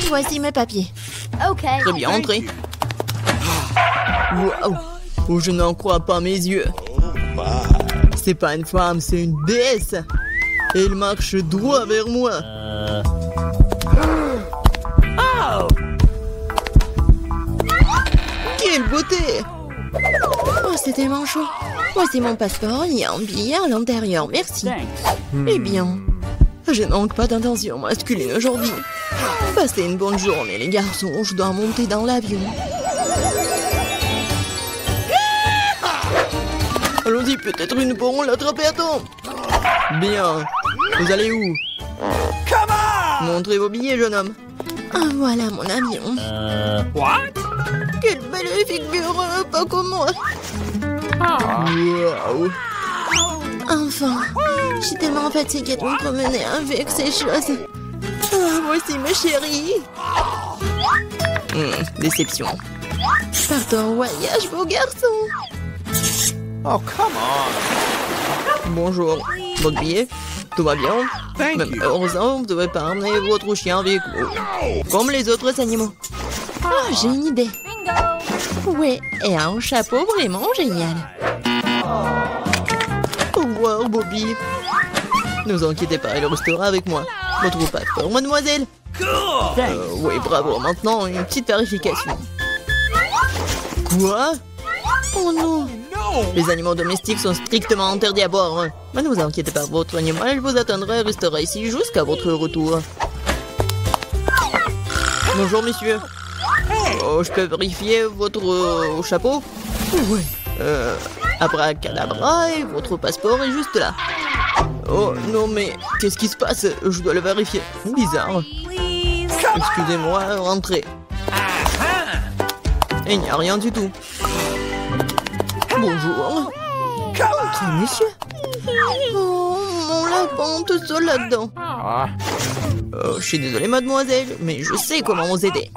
Voici mes papiers. Très bien, entrez. Waouh! Oh, je n'en crois pas mes yeux. C'est pas une femme, c'est une déesse. Et elle marche droit vers moi. Quelle beauté! Oh, c'est tellement chaud. Voici mon passeport, il y a un billet à l'intérieur, merci. Eh bien, Je ne manque pas d'intention masculine aujourd'hui. Passez une bonne journée, les garçons. Je dois monter dans l'avion. Allons-y, peut-être nous pourrons l'attraper à temps. Bien. Vous allez où? Montrez vos billets, jeune homme. ah, voilà mon avion. Quelle belle figure, pas comme moi. Waouh. Enfin, je suis tellement fatiguée de me promener avec ces choses. Ah, voici ma chérie. Déception. Partons en voyage, beau garçon. Bonjour. Votre billet? Tout va bien? Même heureusement, vous devez pas emmener votre chien avec vous. Comme les autres animaux. Oh, j'ai une idée. Oui, et un chapeau vraiment génial. Au revoir, Bobby. Ne vous inquiétez pas, il restera avec moi. Votre passeport, mademoiselle. Oui, bravo. Maintenant, une petite vérification. Quoi? Oh non. Les animaux domestiques sont strictement interdits à bord. Mais ne vous inquiétez pas, votre animal vous attendra et restera ici jusqu'à votre retour. Bonjour, monsieur. Oh, je peux vérifier votre chapeau? Oui. Abracadabra, et votre passeport est juste là. Oh non, mais qu'est-ce qui se passe? Je dois le vérifier. Bizarre. Excusez-moi, rentrez. Et il n'y a rien du tout. Bonjour. Entrez, monsieur. Oh, mon lapin, tout seul là-dedans. Oh, je suis désolée, mademoiselle, mais je sais comment vous aider.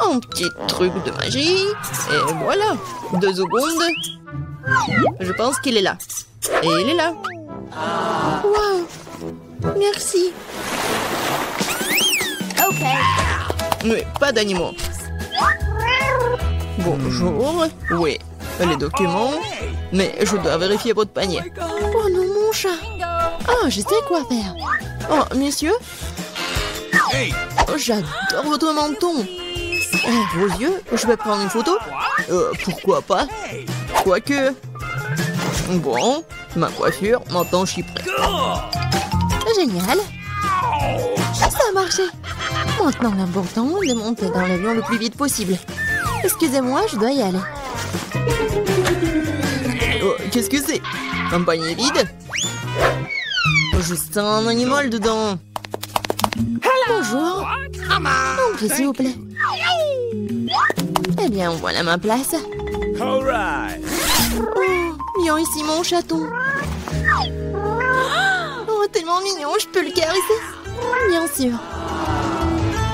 Un petit truc de magie. Et voilà. 2 secondes. Je pense qu'il est là. Et il est là. Wow. Merci. Mais pas d'animaux. Bonjour. Oui. Les documents. Mais je dois vérifier votre panier. Oh non, mon chat. Ah, je sais quoi faire. Oh, monsieur. Oh, j'adore votre menton. Vos yeux, je vais prendre une photo. Pourquoi pas? Quoique. Bon, ma coiffure, maintenant je suis prêt. Génial. Ça a marché. Maintenant, l'important est de monter dans l'avion le plus vite possible. Excusez-moi, je dois y aller. Oh, qu'est-ce que c'est? Un panier vide? Oh, je sens un animal dedans. Bonjour. Entrez, s'il vous plaît. Eh bien, voilà ma place. Oh, viens ici, mon chaton. Oh, tellement mignon, je peux le caresser? Bien sûr.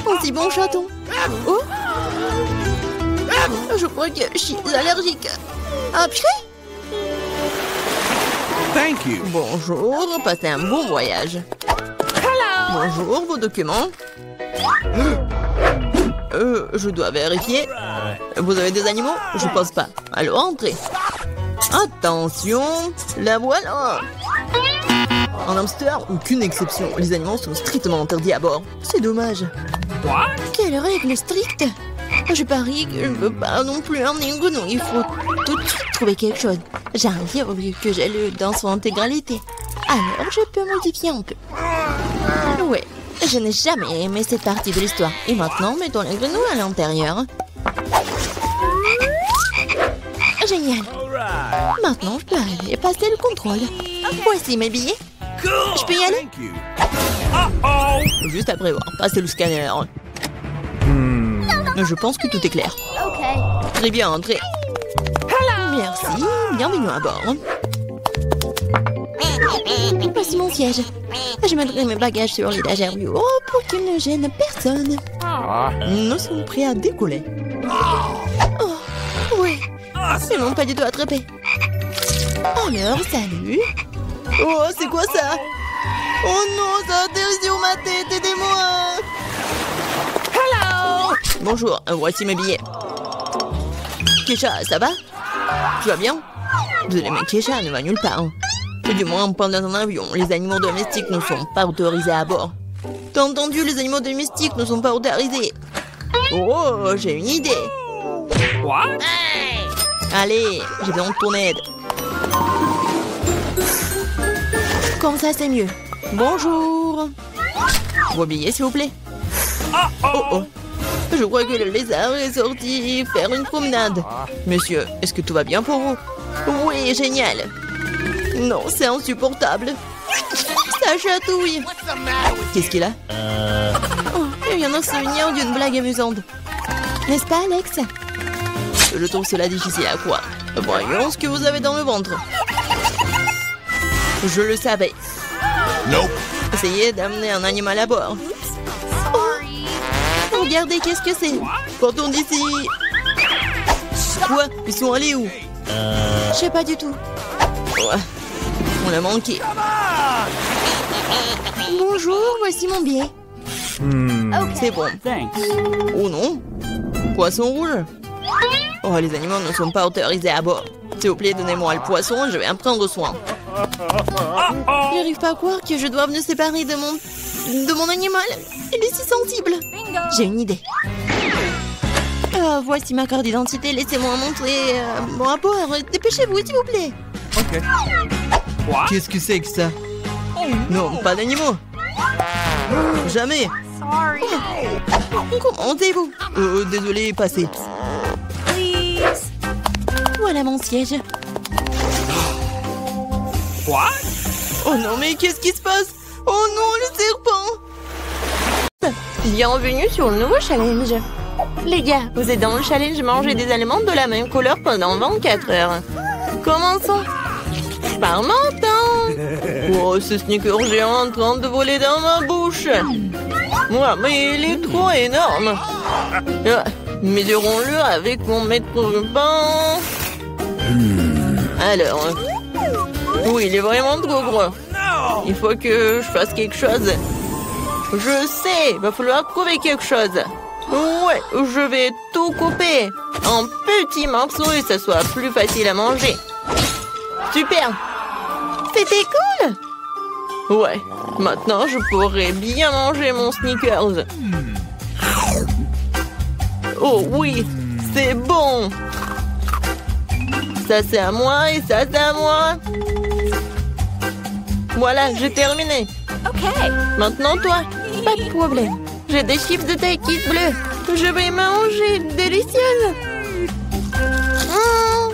Aussi bon chaton. Oh, je crois que je suis allergique. Ah, purée. Thank you. Bonjour, passez un bon voyage. Bonjour, vos documents. Je dois vérifier. Vous avez des animaux? Je pense pas. Alors, entrez. Attention, la voilà. En hamster, aucune exception. Les animaux sont strictement interdits à bord. C'est dommage. Quelle règle stricte. Je parie que je ne peux pas non plus emmener une grenouille. Il faut tout de suite trouver quelque chose. J'arrive au lieu que j'ai lu dans son intégralité. Alors, je peux modifier un peu. Ouais, je n'ai jamais aimé cette partie de l'histoire. Et maintenant, mettons les grenouilles à l'intérieur. Génial. Maintenant, je peux aller passer le contrôle. Voici mes billets. Je peux y aller? Juste après avoir passé le scanner. Je pense que tout est clair. Très bien, entrez. Merci, bienvenue à bord. Voici mon siège. Je mettrai mes bagages sur l'étagère du haut pour qu'ils ne gênent personne. Nous sommes prêts à décoller. Oh, oui. Ils m'ont pas du tout attrapé. Alors, salut. Oh, c'est quoi ça? Oh non, ça atterrit sur ma tête, aidez-moi. Bonjour, voici mes billets. Keisha, ça va? Tu vas bien? Désolé, mais Keisha ne va nulle part. Ou du moins, pendant un avion, les animaux domestiques ne sont pas autorisés à bord. T'as entendu, les animaux domestiques ne sont pas autorisés. Oh, j'ai une idée. What? Allez, j'ai besoin de ton aide. Comme ça, c'est mieux. Bonjour. Vos billets, s'il vous plaît. Oh oh. Je crois que le lézard est sorti faire une promenade. Monsieur, est-ce que tout va bien pour vous? Oui, génial. Non, c'est insupportable. Ça chatouille. Qu'est-ce qu'il a? Oh, il vient d'un souvenir d'une blague amusante. N'est-ce pas, Alex? Je trouve cela difficile à croire. Voyons ce que vous avez dans le ventre. Je le savais. Nope. Essayez d'amener un animal à bord. Oh, regardez, qu'est-ce que c'est? Partons d'ici. Quoi? Ils sont allés où? Je sais pas du tout. Ouais. On l'a manqué. Bonjour, voici mon billet. C'est bon. Thanks. Oh non. Poisson rouge. Oh, les animaux ne sont pas autorisés à bord. S'il vous plaît, donnez-moi le poisson, je vais en prendre soin. Je n'arrive pas à croire que je dois me séparer de mon animal. Il est si sensible. J'ai une idée. Voici ma carte d'identité. Laissez-moi montrer mon rapport. Dépêchez-vous, s'il vous plaît. Ok. Qu'est-ce que c'est que ça? Non, pas d'animaux. Jamais. Comment allez-vous? Désolé, passez. Voilà mon siège. What? Oh non, mais qu'est-ce qui se passe? Oh non, le serpent! Bienvenue sur le nouveau challenge. Les gars, vous êtes dans le challenge manger des aliments de la même couleur pendant 24 heures. Commençons par menton. Oh, ce sneaker géant en train de voler dans ma bouche. Ouais, mais il est trop énorme. Mesurons-le avec mon mètre ruban. Alors, oui, il est vraiment trop gros. Il faut que je fasse quelque chose. Je sais, il va falloir trouver quelque chose. Ouais, je vais tout couper en petits morceaux et ça soit plus facile à manger. Super! C'était cool! Ouais, maintenant je pourrais bien manger mon Snickers. Oh oui, c'est bon! Ça c'est à moi et ça c'est à moi. Voilà, j'ai terminé. Ok. Maintenant toi, pas de problème. J'ai des chips de taïkis bleus. Je vais manger, délicieuse. Oh,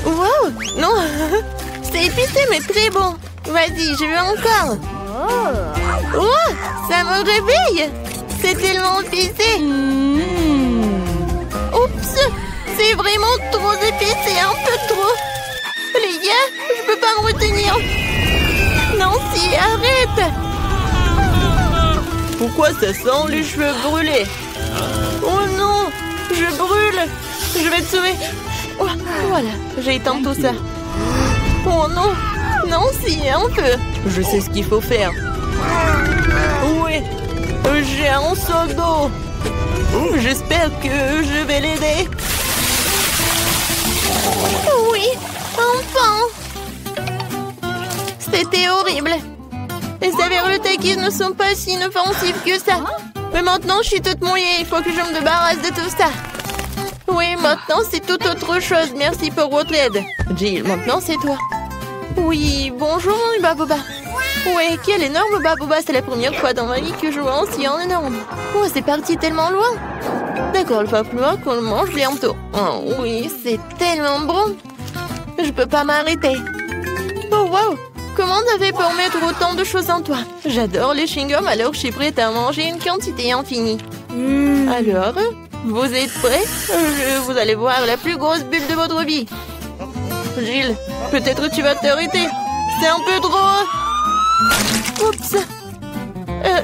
wow, non, c'est épicé mais très bon. Vas-y, je veux encore. Oh, ça me réveille. C'est tellement épicé. Oups, c'est vraiment trop épicé, un peu trop. Les gars, je peux pas me retenir. Nancy, arrête. Pourquoi ça sent les cheveux brûlés? Oh non, je brûle. Je vais te sauver. Oh, voilà, j'ai éteint tout ça. Oh non, Nancy, un peu. Je sais ce qu'il faut faire. Oui, j'ai un seau d'eau. J'espère que je vais l'aider. Oui, enfin. C'était horrible. Les saveurs de taïkis ne sont pas si inoffensives que ça. Mais maintenant, je suis toute mouillée. Il faut que je me débarrasse de tout ça. Oui, maintenant, c'est toute autre chose. Merci pour votre aide. Jill, maintenant, c'est toi. Oui, bonjour, mon Baboba. Oui, quel énorme Baboba. C'est la première fois dans ma vie que je vois aussi en énorme. Oh, c'est parti tellement loin. D'accord, il va falloir qu'on le mange bientôt. Oh oui, c'est tellement bon. Je peux pas m'arrêter. Oh, wow. Comment t'as fait pour mettre autant de choses en toi? J'adore les chewing-gums, alors je suis prête à manger une quantité infinie. Alors, vous êtes prêts? Vous allez voir la plus grosse bulle de votre vie. Jill, peut-être tu vas t'arrêter. C'est un peu trop. Oups.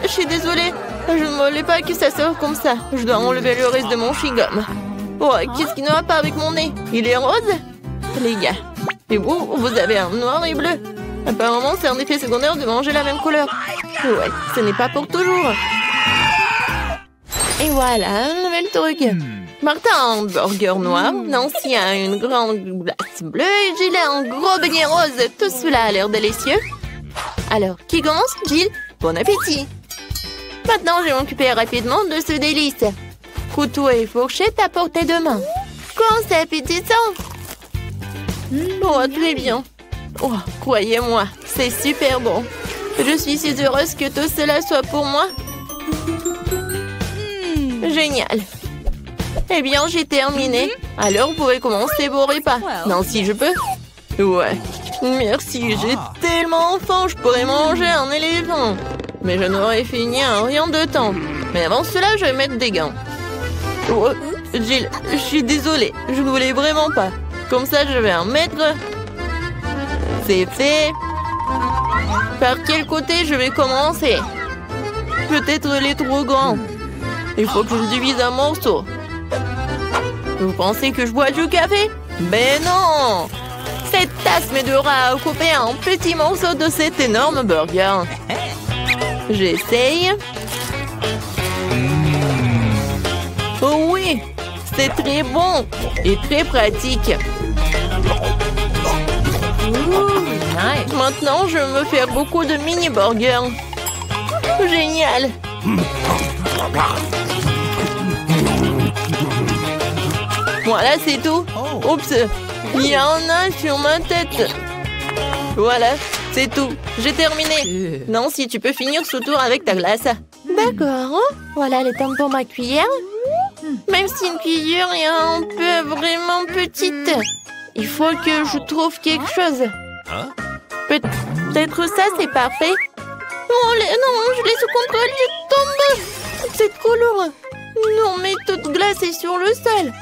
Je suis désolée. Je ne voulais pas que ça sorte comme ça. Je dois enlever le reste de mon chewing-gum. Oh, qu'est-ce qui ne va pas avec mon nez? Il est rose? Les gars. Et vous avez un noir et bleu. Apparemment, c'est un effet secondaire de manger la même couleur. Ouais, ce n'est pas pour toujours. Et voilà, un nouvel truc. Martin a un burger noir, Nancy a une grande glace bleue et Jill a un gros beignet rose. Tout cela a l'air délicieux. Alors, qui commence? Jill? Bon appétit! Maintenant, je vais m'occuper rapidement de ce délice. Couteau et fourchette à portée de main. Quand c'est appétissant! Oh, très bien. Oh, croyez-moi, c'est super bon. Je suis si heureuse que tout cela soit pour moi. Génial. Eh bien, j'ai terminé. Alors, vous pouvez commencer vos repas. Non, si je peux. Ouais. Merci, j'ai tellement faim, je pourrais manger un éléphant. Mais je n'aurais fini en rien de temps. Mais avant cela, je vais mettre des gants. Oh, Jill, je suis désolée, je ne voulais vraiment pas. Comme ça, je vais en mettre. C'est fait. Par quel côté je vais commencer? Peut-être les trop grands. Il faut que je le divise en morceaux. Vous pensez que je bois du café? Mais non! Cette tasse m'aidera à couper un petit morceau de cet énorme burger. J'essaye. Oh oui! C'est très bon et très pratique. Nice. Maintenant, je vais me faire beaucoup de mini-burgers. Génial! Voilà, c'est tout. Oups, il y en a un sur ma tête. Voilà, c'est tout. J'ai terminé. Nancy, tu peux finir ce tour avec ta glace. D'accord. Voilà les temps pour ma cuillère. Même si une cuillère est un peu vraiment petite. Il faut que je trouve quelque chose. Peut-être ça, c'est parfait. Oh, non, je l'ai sous contrôle, je tombe. C'est trop lourd. Non, mais toute glace est sur le sol.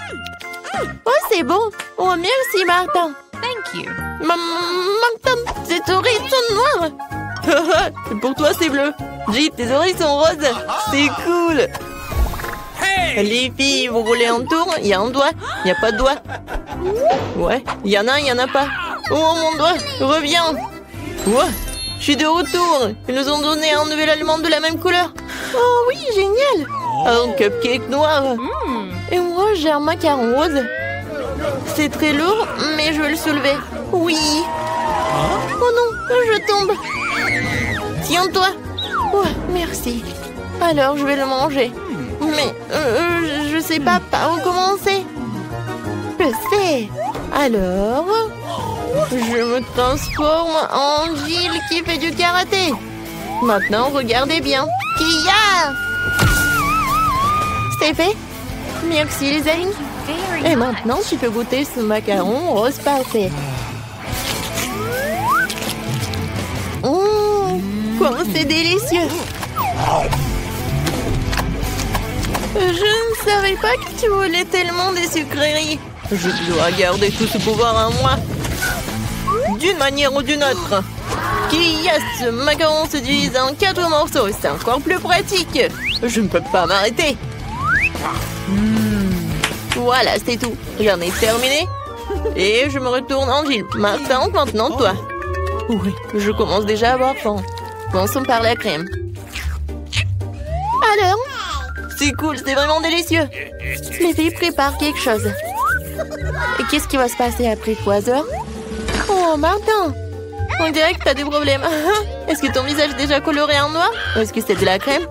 Oh, c'est bon. Oh, merci, Martin. Thank you. Martin, tes oreilles sont noires. Pour toi, c'est bleu. Jill, tes oreilles sont roses. C'est cool. Les filles, vous roulez en tour. Il y a un doigt. Il n'y a pas de doigt. Ouais, il y en a, il n'y en a pas. Oh, mon doigt, reviens. Ouais, je suis de retour. Ils nous ont donné un nouvel aliment de la même couleur. Oh oui, génial. Un cupcake noir. Et moi, j'ai un macaron rose. C'est très lourd, mais je vais le soulever. Oui. Oh non, je tombe. Tiens-toi. Ouais, merci. Alors, je vais le manger. Mais je sais pas par où commencer. Je sais. Alors, je me transforme en Jill qui fait du karaté. Maintenant, regardez bien. Kia! C'est fait. Merci les amis. Et maintenant, tu peux goûter ce macaron rose parfait. Comment c'est délicieux. Je ne savais pas que tu voulais tellement des sucreries. Je dois garder tout ce pouvoir en moi. D'une manière ou d'une autre. Kia, ce macaron se divise en 4 morceaux. C'est encore plus pratique. Je ne peux pas m'arrêter. Voilà, c'est tout. J'en ai terminé. Et je me retourne en Jill. Martin, maintenant toi. Oui, je commence déjà à avoir faim. Commençons par la crème. Alors? C'est cool, c'est vraiment délicieux. Les filles préparent quelque chose. Et qu'est-ce qui va se passer après 3 heures? Oh, Martin! On dirait que t'as des problèmes. Est-ce que ton visage est déjà coloré en noir? Ou est-ce que c'est de la crème?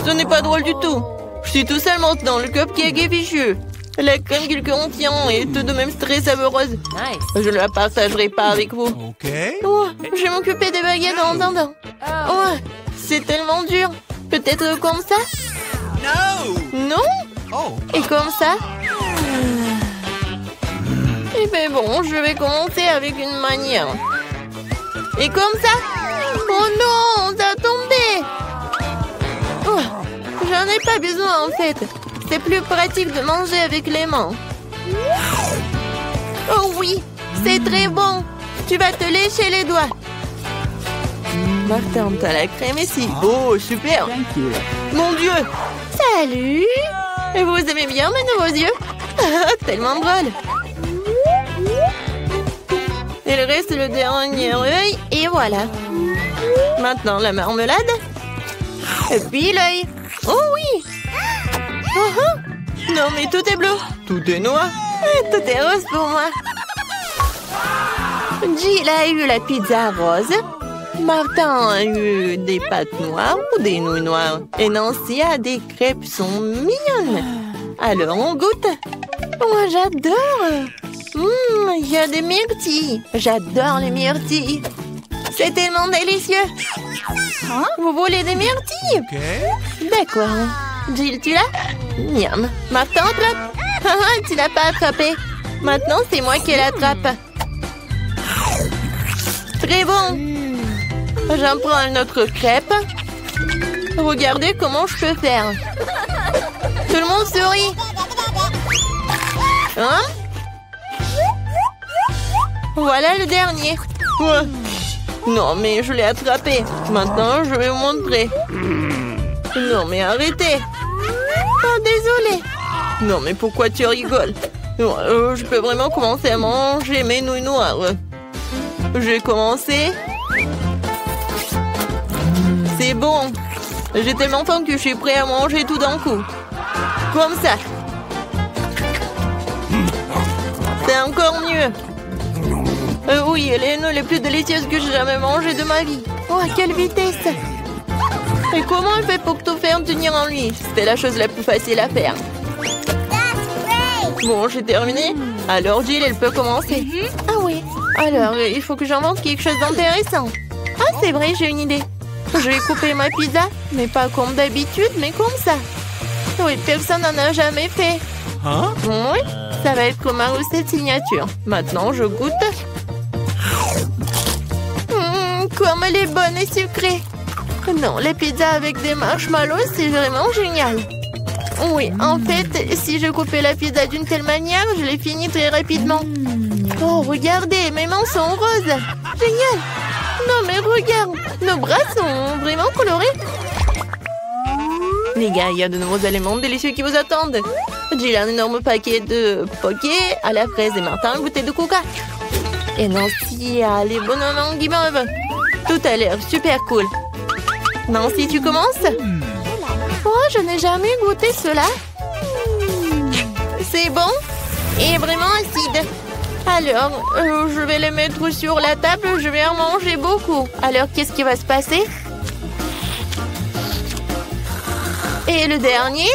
Ce n'est pas drôle du tout. Je suis tout seul maintenant, le cupcake est fichu. La crème qu'il contient est tout de même très savoureuse. Nice. Je ne la partagerai pas avec vous. Oh, je vais m'occuper des baguettes en attendant. Oh, c'est tellement dur. Peut-être comme ça? Non? Et comme ça? Eh ben bon, je vais commencer avec une manière. Et comme ça? Oh non, ça a tombé. Oh, j'en ai pas besoin en fait. C'est plus pratique de manger avec les mains. Oh oui, c'est très bon. Tu vas te lécher les doigts. Martin, t'as la crème ici. Oh, super. Mon Dieu. Salut. Et vous aimez bien mes nouveaux yeux? Tellement drôle. Il reste le dernier œil et voilà. Maintenant la marmelade. Et puis l'œil. Oh oui. Non, mais tout est bleu. Tout est noir. Tout est rose pour moi. Jill a eu la pizza rose. Martin a eu des pâtes noires ou des nouilles noires. Et Nancy a des crêpes sont mignonnes. Alors, on goûte. Oh, j'adore. Il y a des myrtilles. J'adore les myrtilles. C'est tellement délicieux. Vous voulez des myrtilles? D'accord. Jill, tu l'as? Miam. Martin, attrape. Tu l'as pas attrapé. Maintenant, c'est moi qui l'attrape. Très bon. J'en prends une autre crêpe. Regardez comment je peux faire. Tout le monde sourit. Hein? Voilà le dernier. Ouais. Non, mais je l'ai attrapé. Maintenant, je vais vous montrer. Non, mais arrêtez. Oh, désolé. Non, mais pourquoi tu rigoles? Je peux vraiment commencer à manger mes nouilles noires. J'ai commencé. C'est bon. J'ai tellement faim que je suis prêt à manger tout d'un coup. Comme ça. C'est encore mieux. Oui, elle est une des plus délicieuses que j'ai jamais mangées de ma vie. Oh, à quelle vitesse! Et comment elle fait pour tout faire tenir en lui? C'était la chose la plus facile à faire. Bon, j'ai terminé. Alors, Jill, elle peut commencer. Ah oui. Alors, il faut que j'invente quelque chose d'intéressant. Ah, c'est vrai, j'ai une idée. Je vais couper ma pizza, mais pas comme d'habitude, mais comme ça. Oui, personne n'en a jamais fait. Hein? Oui, ça va être comme ma recette signature. Maintenant, je goûte. Comme elle est bonne et sucrée. Non, les pizzas avec des marshmallows, c'est vraiment génial. Oui, en fait, si je coupais la pizza d'une telle manière, je l'ai finie très rapidement. Oh, regardez, mes mains sont roses. Génial. Non, mais regarde, nos bras sont vraiment colorés. Les gars, il y a de nouveaux éléments délicieux qui vous attendent. Jill a un énorme paquet de poké à la fraise et Martin une bouteille de coca. Et Nancy a les bonhommes en guimauve. Tout a l'air super cool. Nancy, tu commences? Oh, je n'ai jamais goûté cela. C'est bon et vraiment acide. Alors, je vais les mettre sur la table. Je vais en manger beaucoup. Alors, qu'est-ce qui va se passer? Et le dernier?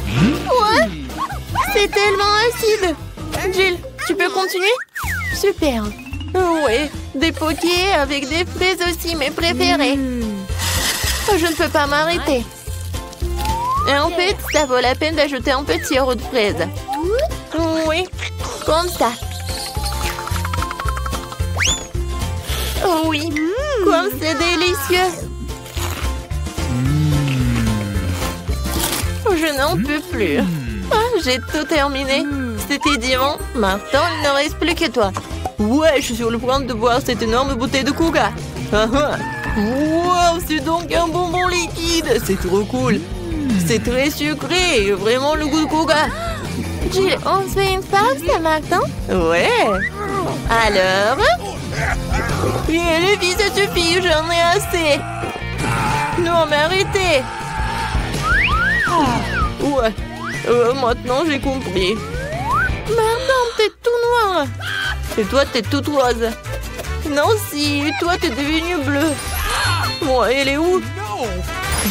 Ouais, c'est tellement acide. Jill, tu peux continuer? Super. Oui, des pokés avec des fraises aussi, mes préférés. Je ne peux pas m'arrêter. Et en fait, ça vaut la peine d'ajouter un petit sirop de fraise. Oui, comme ça. Oh oui, comme c'est délicieux. Je n'en peux plus. Ah, j'ai tout terminé. C'était divin. Maintenant, il ne reste plus que toi. Ouais, je suis sur le point de boire cette énorme bouteille de coca. Wow, c'est donc un bonbon liquide. C'est trop cool. C'est très sucré. Vraiment le goût de coca. Jill, on se fait une pause, Martin? Ouais. Alors? Les filles, ça suffit. J'en ai assez. Non, mais arrêtez. Ouais. Maintenant, j'ai compris. Martin, t'es tout noir. Et toi, t'es toute rose. Nancy, toi, t'es devenue bleue. Bon, elle est où?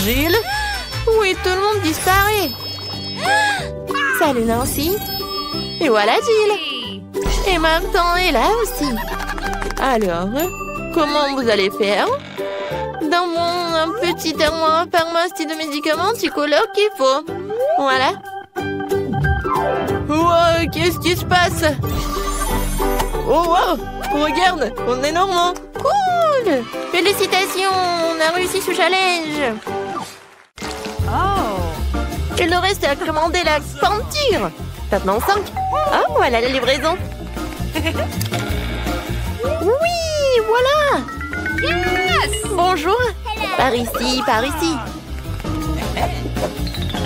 Jill? Oui, tout le monde disparaît. Salut, Nancy. Et voilà, Jill. Et Martin est là aussi. Alors, comment vous allez faire? Dans mon petit armoire à pharmacie de médicaments, tu colores qu'il faut. Voilà. Wow, qu'est-ce qui se passe? Oh, wow! Regarde, on est normand. Cool! Félicitations, on a réussi ce challenge. Oh! Il nous reste à commander la peinture. Maintenant 5. Ah, voilà la livraison. Oui, voilà! Yes! Bonjour. Par ici, par ici.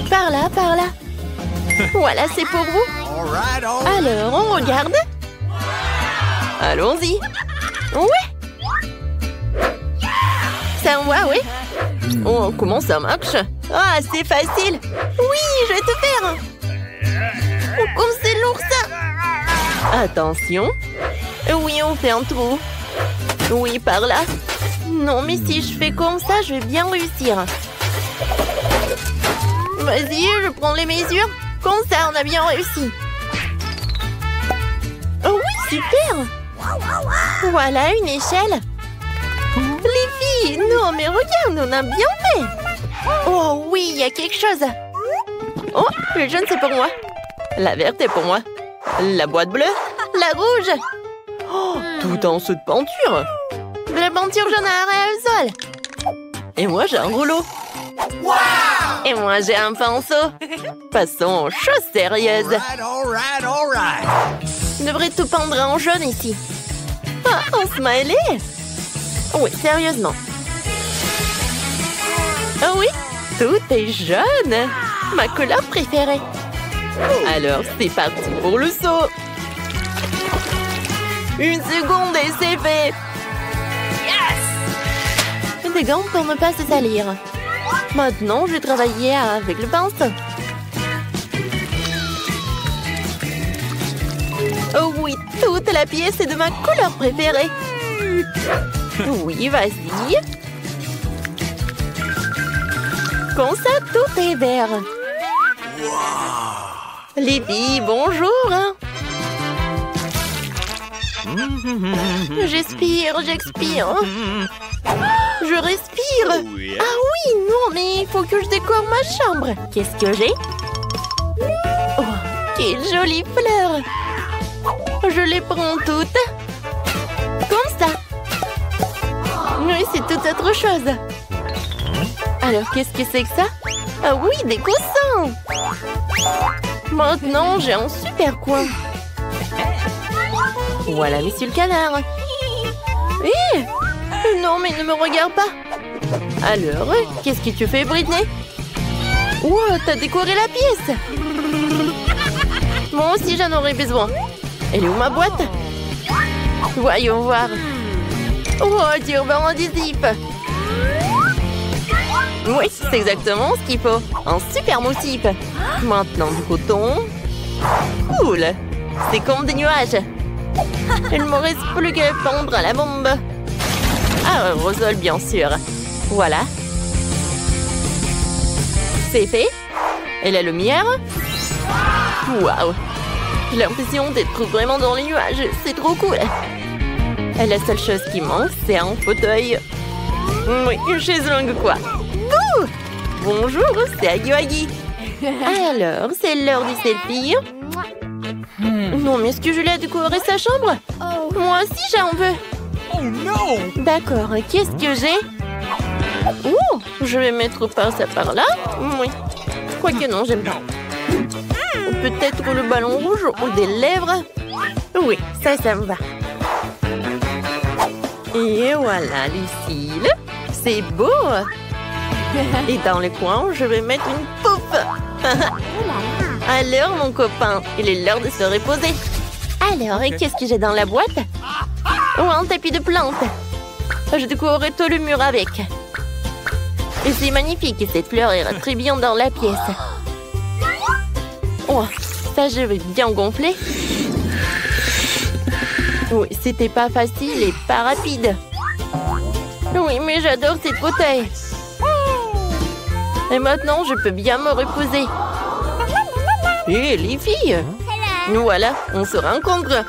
Par là, par là. Voilà, c'est pour vous. Alors, on regarde. Allons-y. Ouais. Ça va, oui. Oh, comment ça marche? Ah, c'est facile. Oui, je vais te faire. Oh, comme c'est lourd ça. Attention. Oui, on fait un trou. Oui, par là. Non, mais si je fais comme ça, je vais bien réussir. Vas-y, je prends les mesures. Comme ça, on a bien réussi. Oh oui, super. Voilà, une échelle. Les filles, non, mais regarde, on a bien fait. Oh oui, il y a quelque chose. Oh, le jaune, c'est pour moi. La verte est pour moi. La boîte bleue. La rouge. Oh, tout en saut de peinture. De la peinture jaune à aérosol. Et moi, j'ai un rouleau. Wow! Et moi, j'ai un pinceau. Passons aux choses sérieuses. Je devrais tout peindre en jaune ici. Ah, un smiley. Oui, sérieusement. Ah oui, tout est jaune. Ma couleur préférée. Alors, c'est parti pour le saut. Une seconde et c'est fait. Yes! Des gants pour ne pas se salir. Maintenant, je vais travailler avec le pinceau. Oh oui, toute la pièce est de ma couleur préférée. Oui, vas-y. Comme ça, tout est vert. Les filles, bonjour. J'expire. Je respire. Ah oui, non, mais il faut que je décore ma chambre. Qu'est-ce que j'ai? Oh, quelle jolie fleur. Je les prends toutes. Comme ça. Oui, c'est tout autre chose. Alors, qu'est-ce que c'est que ça? Ah oui, des coussins. Maintenant, j'ai un super coin. Voilà, monsieur le canard. Hé! Non, mais ne me regarde pas. Alors, qu'est-ce que tu fais, Britney? Wow, t'as décoré la pièce. Moi aussi, j'en aurais besoin. Elle est où ma boîte? Voyons voir. Oh, du ruban adhésif. Oui, c'est exactement ce qu'il faut. Un super motif. Maintenant, du coton. Cool. C'est comme des nuages. Il ne me reste plus qu'à pendre à la bombe. Aérosol, bien sûr. Voilà. C'est fait. Et la lumière. Waouh. J'ai l'impression d'être vraiment dans les nuages. C'est trop cool. Et la seule chose qui manque, c'est un fauteuil. Oui, une chaise longue quoi. Ouh! Bonjour, c'est Agui. Alors, c'est l'heure du selfie. Non, mais est-ce que je l'ai décoré sa chambre? Moi aussi, j'en veux. Oh non! D'accord, qu'est-ce que j'ai? Oh, je vais mettre par ça par là. Oui. Quoique non, j'aime pas. Peut-être le ballon rouge ou des lèvres. Oui, ça me va. Et voilà, Lucille. C'est beau. Et dans le coin, je vais mettre une pouffe. Alors, mon copain, il est l'heure de se reposer. Alors, et qu'est-ce que j'ai dans la boîte? Oh, un tapis de plantes. Je décorerai tout le mur avec. Et c'est magnifique, cette fleur ira très bien dans la pièce. Oh, ça, je vais bien gonfler. Oui, c'était pas facile et pas rapide. Oui, mais j'adore cette fauteuil. Et maintenant, je peux bien me reposer. Hé, les filles! Voilà, on se rencontre.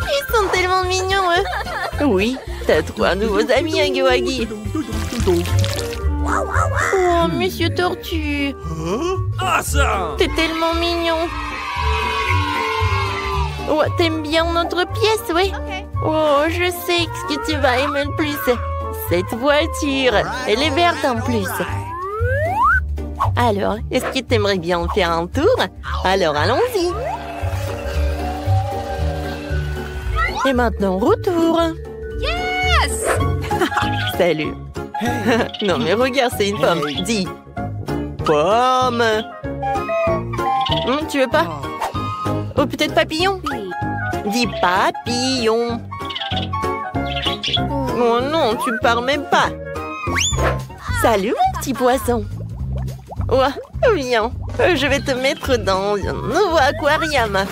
Ils sont tellement mignons, eux. Oui, t'as 3 nouveaux amis, Agui. Oh, Monsieur Tortue. Awesome! T'es tellement mignon. Oh, t'aimes bien notre pièce, oui? Oh, je sais ce que tu vas aimer le plus. Cette voiture, elle est verte en plus. Alors, est-ce que t'aimerais bien faire un tour? Alors, allons-y. Et maintenant, retour. Yes! Salut. Non, mais regarde, c'est une pomme. Dis. Pomme. Tu veux pas? Oh, peut-être papillon? Dis papillon. Oh non, tu parles même pas. Salut mon petit poisson. Ouais, viens. Je vais te mettre dans un nouveau aquarium.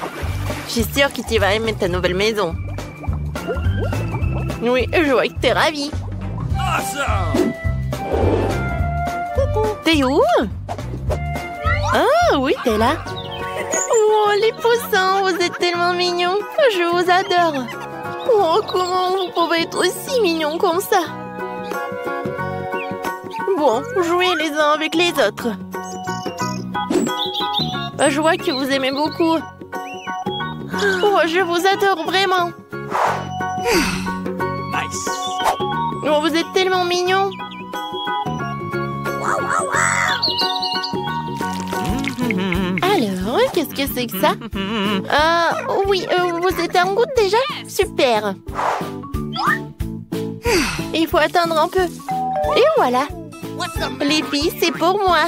Je suis sûre que tu vas aimer ta nouvelle maison. Oui, je vois que t'es ravie. Awesome! T'es où? Ah oui, t'es là. Oh, les poussins, vous êtes tellement mignons. Je vous adore. Oh, comment vous pouvez être aussi mignons comme ça? Bon, jouez les uns avec les autres. Je vois que vous aimez beaucoup. Oh, je vous adore vraiment. Nice! Oh, vous êtes tellement mignons. Alors, qu'est-ce que c'est que ça? Oui, vous êtes en route déjà? Super. Il faut attendre un peu. Et voilà. Les filles, c'est pour moi.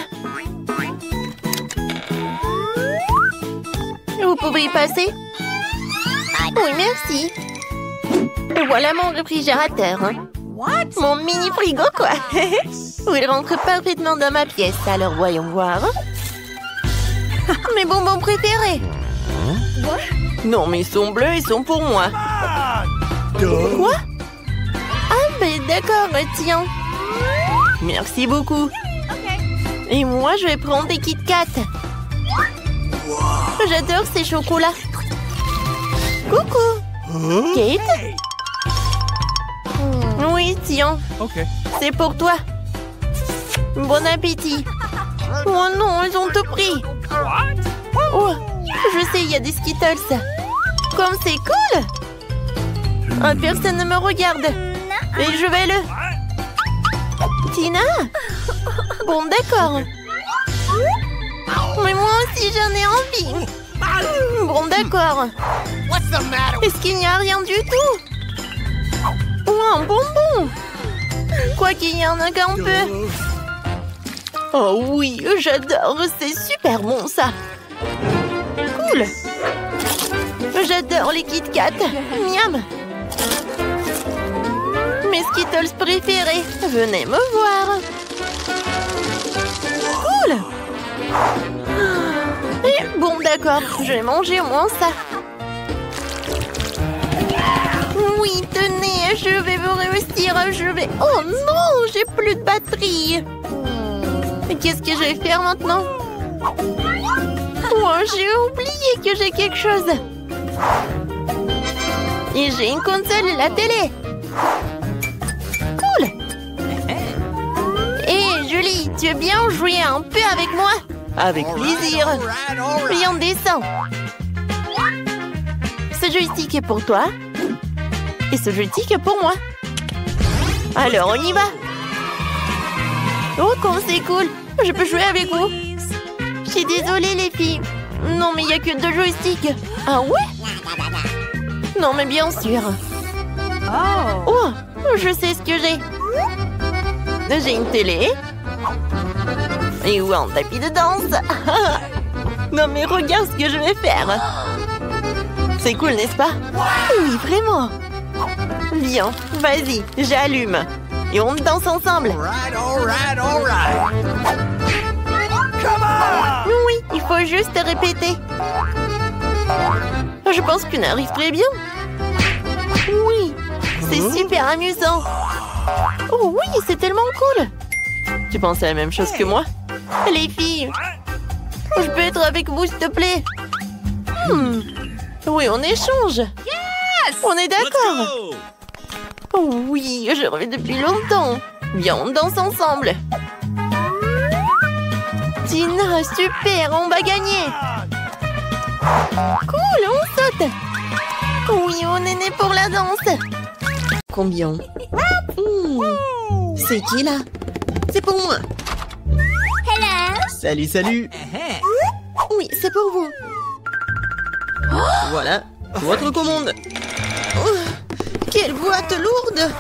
Vous pouvez y passer? Oui, merci. Et voilà mon réfrigérateur. Mon mini frigo, quoi. Il rentre parfaitement dans ma pièce. Alors, voyons voir. Mes bonbons préférés. Non, mais ils sont bleus, ils sont pour moi. Quoi? Ah, ben d'accord, tiens. Merci beaucoup. Et moi, je vais prendre des Kit Kat. J'adore ces chocolats. Coucou. Kate? Oui, tiens. C'est pour toi. Bon appétit. Oh non, ils ont tout pris. Oh, je sais, il y a des Skittles. Comme c'est cool. Oh, personne ne me regarde. Et je vais le... Tina? Bon, d'accord. Mais moi aussi, j'en ai envie. Bon, d'accord. Est-ce qu'il n'y a rien du tout? Oh, un bonbon. Quoi qu'il y en a qu'un peu. Oh oui, j'adore. C'est super bon, ça. Cool. J'adore les Kit Kat. Miam. Mes Skittles préférés. Venez me voir. Cool. Et bon, d'accord. Je vais manger au moins ça. Oui, tenez, je vais vous réussir. Je vais... Oh non, j'ai plus de batterie. Qu'est-ce que je vais faire maintenant? Oh, j'ai oublié que j'ai quelque chose. Et j'ai une console et la télé. Cool. Hé, Julie, tu veux bien jouer un peu avec moi? Avec plaisir. Viens, descends. Ce joystick est pour toi. Et ce joystick est pour moi. Alors, on y va. Oh, comme c'est cool. Je peux jouer avec vous. Je suis désolée, les filles. Non, mais il n'y a que 2 joysticks. Ah ouais? Non, mais bien sûr. Oh, je sais ce que j'ai. J'ai une télé. Et où un tapis de danse. Non, mais regarde ce que je vais faire. C'est cool, n'est-ce pas? Oui, vraiment. Viens, vas-y, j'allume. Et on danse ensemble. Oui, il faut juste répéter. Je pense qu'on arrive très bien. Oui, c'est super amusant. Oh oui, c'est tellement cool. Tu penses à la même chose que moi? Les filles, je peux être avec vous, s'il te plaît? Oui, on échange. On est d'accord. Oh oui, je rêve depuis longtemps. Viens, on danse ensemble. Tina, super, on va gagner. Cool, on saute. Oui, on est né pour la danse. Combien? C'est qui, là? C'est pour moi. Salut, salut. Oui, c'est pour vous. Voilà, votre commande. Quelle boîte lourde.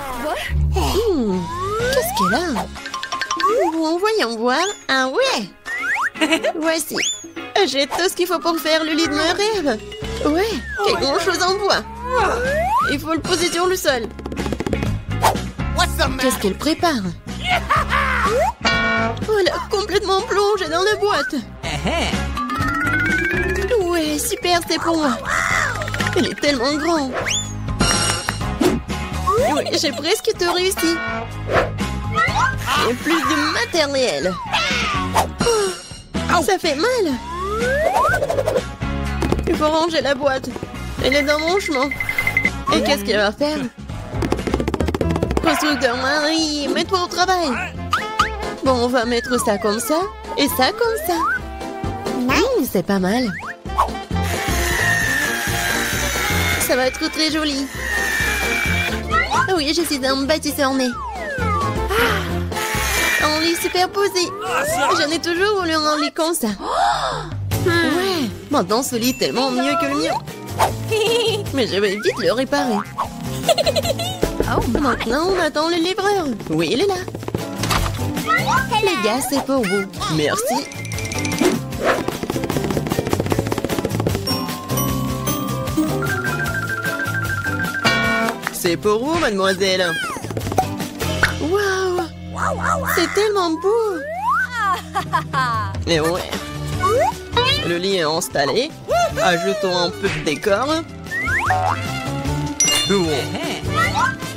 Qu'est-ce qu'elle a? Bon, voyons voir. Ah ouais. Voici. J'ai tout ce qu'il faut pour faire le lit de mes rêves. Ouais, quelque chose en bois. Il faut le poser sur le sol. Qu'est-ce qu'elle prépare? Oh, elle a complètement plongé dans la boîte. Ouais, super, c'est pour moi. Elle est tellement grande. Oui, j'ai presque tout réussi. Et plus de matériel. Oh, ça fait mal. Il faut ranger la boîte. Elle est dans mon chemin. Et qu'est-ce qu'elle va faire? Constructeur Marie, mets-toi au travail. Bon, on va mettre ça comme ça et ça comme ça. C'est pas mal. Ça va être très joli. Oui, je suis un bâtisseur né. Un lit superposé. J'en ai toujours voulu un lit comme ça. Ouais, maintenant ce lit est tellement mieux que le mien. Mais je vais vite le réparer. Maintenant, on attend le livreur. Oui, il est là. Les gars, c'est pour vous. Merci. C'est pour vous, mademoiselle. Waouh! C'est tellement beau. Et ouais. Le lit est installé. Ajoutons un peu de décor.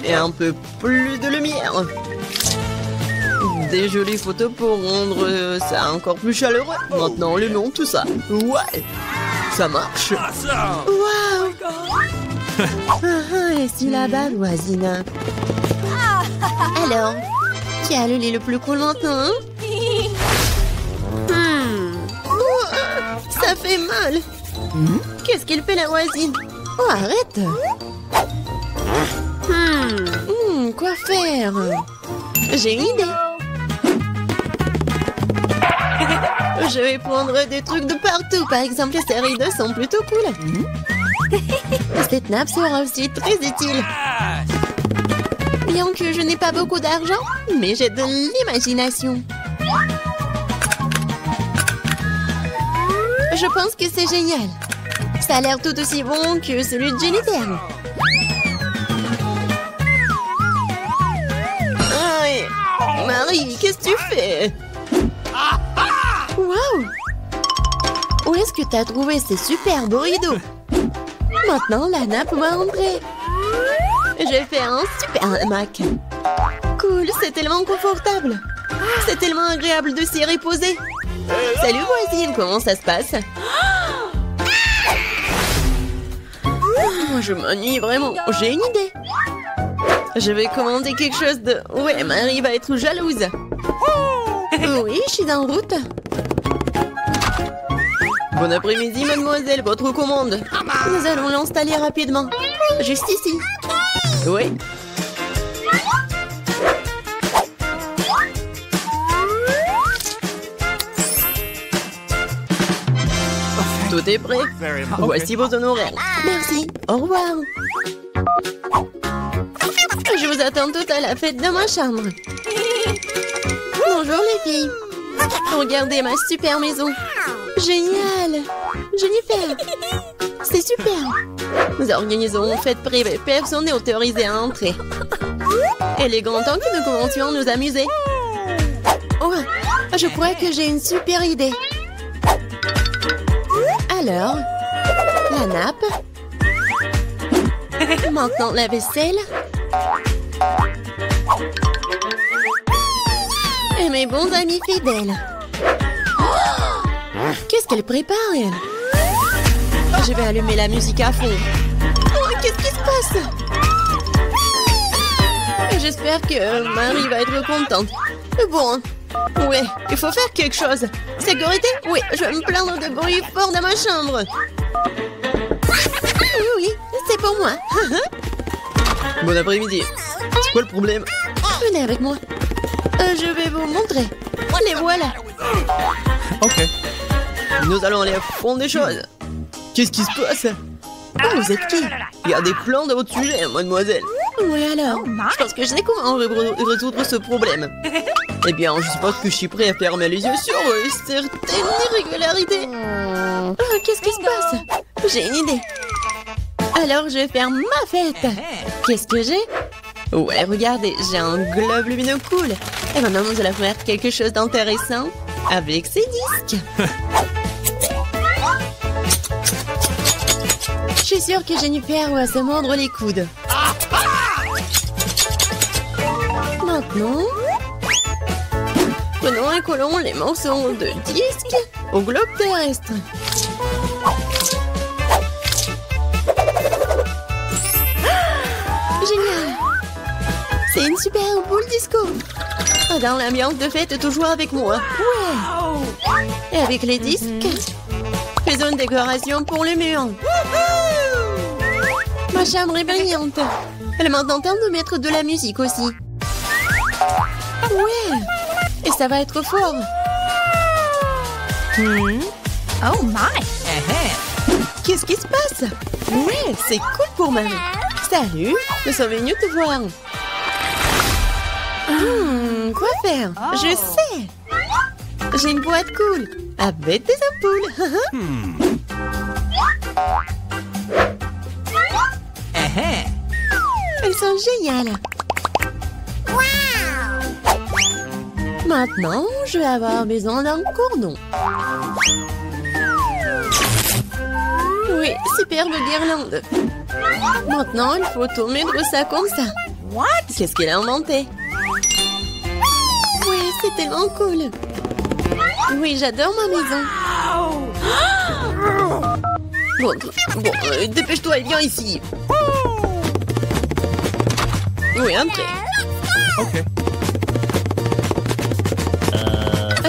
Et un peu plus de lumière. Des jolies photos pour rendre ça encore plus chaleureux. Maintenant, le nom, tout ça. Ouais, ça marche. Waouh! Et si là-bas, voisine. Alors, qui a le lit le plus cool maintenant? Ça fait mal. Qu'est-ce qu'il fait la voisine? Oh, arrête. Quoi faire? J'ai une idée. Je vais prendre des trucs de partout. Par exemple, ces rideaux sont plutôt cool. Cette nappe sera aussi très utile. Bien que je n'ai pas beaucoup d'argent, mais j'ai de l'imagination. Je pense que c'est génial. Ça a l'air tout aussi bon que celui de Jennifer. Marie, qu'est-ce que tu fais? Waouh! Où est-ce que tu as trouvé ces superbes rideaux? Maintenant, la nappe va entrer. Je vais faire un super hamac. Cool, c'est tellement confortable. C'est tellement agréable de s'y reposer. Salut voisine, comment ça se passe? Je m'ennuie vraiment. J'ai une idée. Je vais commander quelque chose de... Ouais, Marie va être jalouse. Oui, je suis en route. Bon après-midi, mademoiselle, votre commande. Nous allons l'installer rapidement. Juste ici. Oui. Tout est prêt. Voici vos honoraires. Merci. Au revoir. Je vous attends toutes à la fête de ma chambre. Bonjour les filles. Regardez ma super maison. Génial. Jennifer. C'est super. Nous organisons une fête privée. Personne n'est autorisé à entrer. Il est grand temps que nous commencions à nous amuser. Oh, je crois que j'ai une super idée. Alors, la nappe. Maintenant, la vaisselle. Et mes bons amis fidèles. Oh, qu'est-ce qu'elle prépare, elle? Je vais allumer la musique à fond. Oh, qu'est-ce qui se passe? J'espère que Marie va être contente. Bon, ouais, il faut faire quelque chose. Sécurité? Oui, je vais me plaindre de bruit fort dans ma chambre. Oui, c'est pour moi. Bon après-midi. C'est quoi le problème? Venez avec moi. Je vais vous montrer. Les voilà. Ok. Nous allons aller à fond des choses. Qu'est-ce qui se passe? Oh, vous êtes qui? Il y a des plans de votre sujet, mademoiselle. Oui alors, je pense que je sais comment résoudre ce problème. Eh bien, je suppose que je suis prêt à fermer les yeux sur certaines irrégularités. Oh, qu'est-ce qui se passe? J'ai une idée. Alors, je vais faire ma fête. Qu'est-ce que j'ai? Ouais, regardez, j'ai un globe lumineux cool. Et maintenant, nous allons faire quelque chose d'intéressant avec ces disques. Je suis sûre que Jennifer va se mordre les coudes. Maintenant, prenons et collons les morceaux de disque au globe terrestre. Génial! C'est une super boule disco. Dans l'ambiance de fête, toujours avec moi. Ouais! Et avec les disques, faisons une décoration pour le mur. Ma chambre est brillante. Elle m'a tenté de mettre de la musique aussi. Ouais! Et ça va être fort. Oh my! Qu'est-ce qui se passe? Ouais, c'est cool pour Marie. Salut, nous sommes venus te voir. Quoi faire? Je sais. J'ai une boîte cool avec des ampoules. Elles sont géniales. Maintenant, je vais avoir besoin d'un cordon. Oui, superbe guirlande. Maintenant, il faut tout mettre ça comme ça. What? Qu'est-ce qu'elle a inventé? Oui, c'est tellement cool. Oui, j'adore ma maison. Bon, dépêche-toi et viens ici. Oui, entrez. Ok.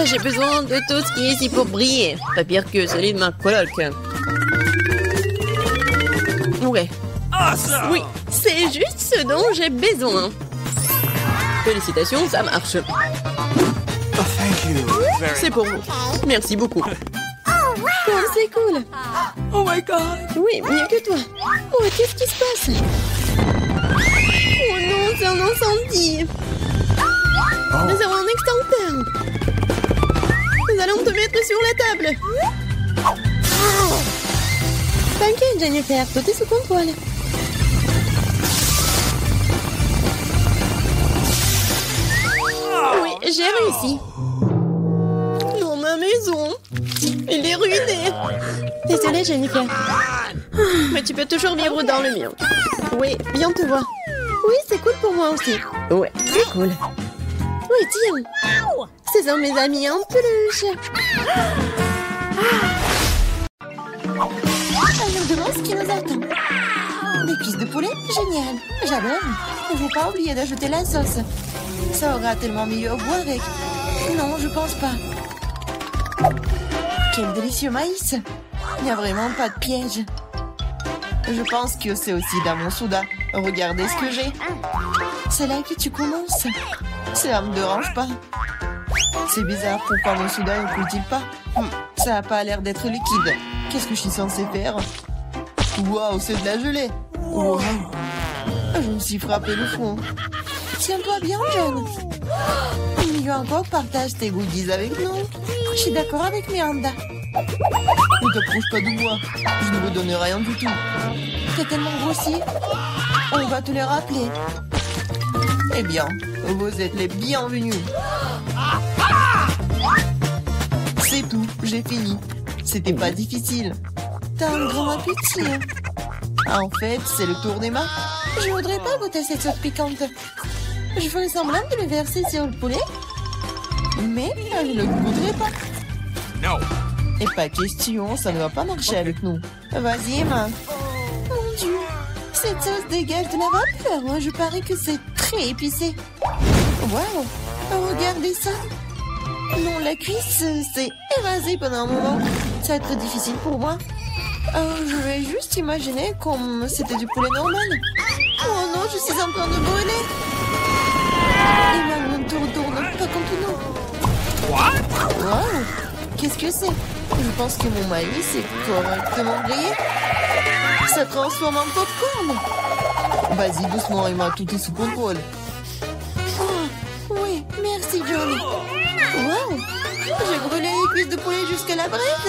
J'ai besoin de tout ce qui est ici pour briller. Pas pire que celui de ma coloc. Ouais. Awesome! Oui, c'est juste ce dont j'ai besoin. Félicitations, ça marche. Oh, thank you. C'est pour vous. Merci beaucoup. Oh, c'est cool. Oh my god! Oui, mieux que toi. Oh, qu'est-ce qui se passe? Oh non, c'est un incendie. Nous avons un extincteur. Nous allons te mettre sur la table. T'inquiète, Jennifer, tout est sous contrôle. Oui, j'ai réussi. Dans ma maison. Il est ruiné. Désolée, Jennifer. Mais tu peux toujours vivre dans le mien. Oui, viens te voir. Oui, c'est cool pour moi aussi. Ouais, c'est cool. Oui, tiens. Ce sont mes amis en peluche. Je me demande ce qui nous attend. Des cuisses de poulet? Génial. J'adore. Il ne faut pas oublier d'ajouter la sauce. Ça aura tellement mieux au goût avec. Non, je pense pas. Quel délicieux maïs. Il n'y a vraiment pas de piège. Je pense que c'est aussi dans mon soda. Regardez ce que j'ai. C'est là que tu commences. Ça me dérange pas. C'est bizarre, pourquoi mon soda ne coule-t-il pas? Ça n'a pas l'air d'être liquide. Qu'est-ce que je suis censée faire? Waouh, c'est de la gelée. Wow. Je me suis frappé le front. Tiens-toi bien, jeune. Mieux encore, partage tes goodies avec nous. Je suis d'accord avec Miranda. Ne t'approche pas de moi. Je ne vous donne rien du tout. T'es tellement grossi. On va te le rappeler. Eh bien, vous êtes les bienvenus. C'est tout, j'ai fini. C'était pas difficile. T'as un grand appétit. En fait, c'est le tour des mains. Je voudrais pas goûter cette sauce piquante. Je ferais semblant de le verser sur le poulet. Mais je ne le goûterai pas. No. Et pas question, ça ne va pas marcher avec nous. Vas-y, Emma. Mon Dieu, cette sauce dégage de la vapeur. Je parie que c'est très épicé. Waouh, regardez ça. Non, la cuisse s'est évasée pendant un moment. Ça va être difficile pour moi. Je vais juste imaginer comme c'était du poulet normal. Oh non, je suis en train de brûler. Emma, ne te retourne pas contre nous. Wow, qu'est-ce que c'est? Je pense que mon maïs est correctement grillé. Ça transforme en popcorn. Vas-y, doucement, Emma, tout est sous contrôle. Oh, oui, merci, Johnny. Wow, j'ai brûlé les cuisses de poulet jusqu'à la bride.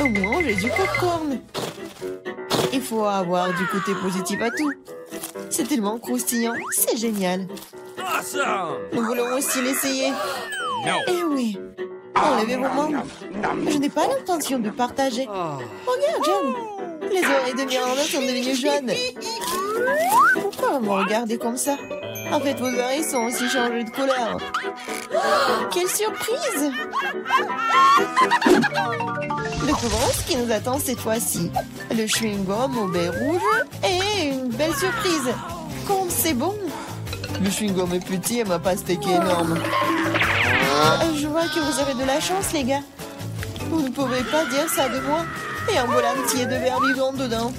Au moins, j'ai du popcorn. Il faut avoir du côté positif à tout. C'est tellement croustillant, c'est génial. Awesome! Nous voulons aussi l'essayer. No. Eh oui. Enlevez vos mains. Je n'ai pas l'intention de partager. Regarde, John. Les oreilles de Miranda sont devenues jaunes. Pourquoi vous me regardez comme ça? En fait, vos oreilles sont aussi changées de couleur. Quelle surprise! Découvrons ce qui nous attend cette fois-ci. Le chewing-gum au baie rouge et une belle surprise. Comme c'est bon! Le chewing-gum est petit et ma pastèque est énorme. Je vois que vous avez de la chance, les gars. Vous ne pouvez pas dire ça de moi. Et un bol entier de verre vivant dedans.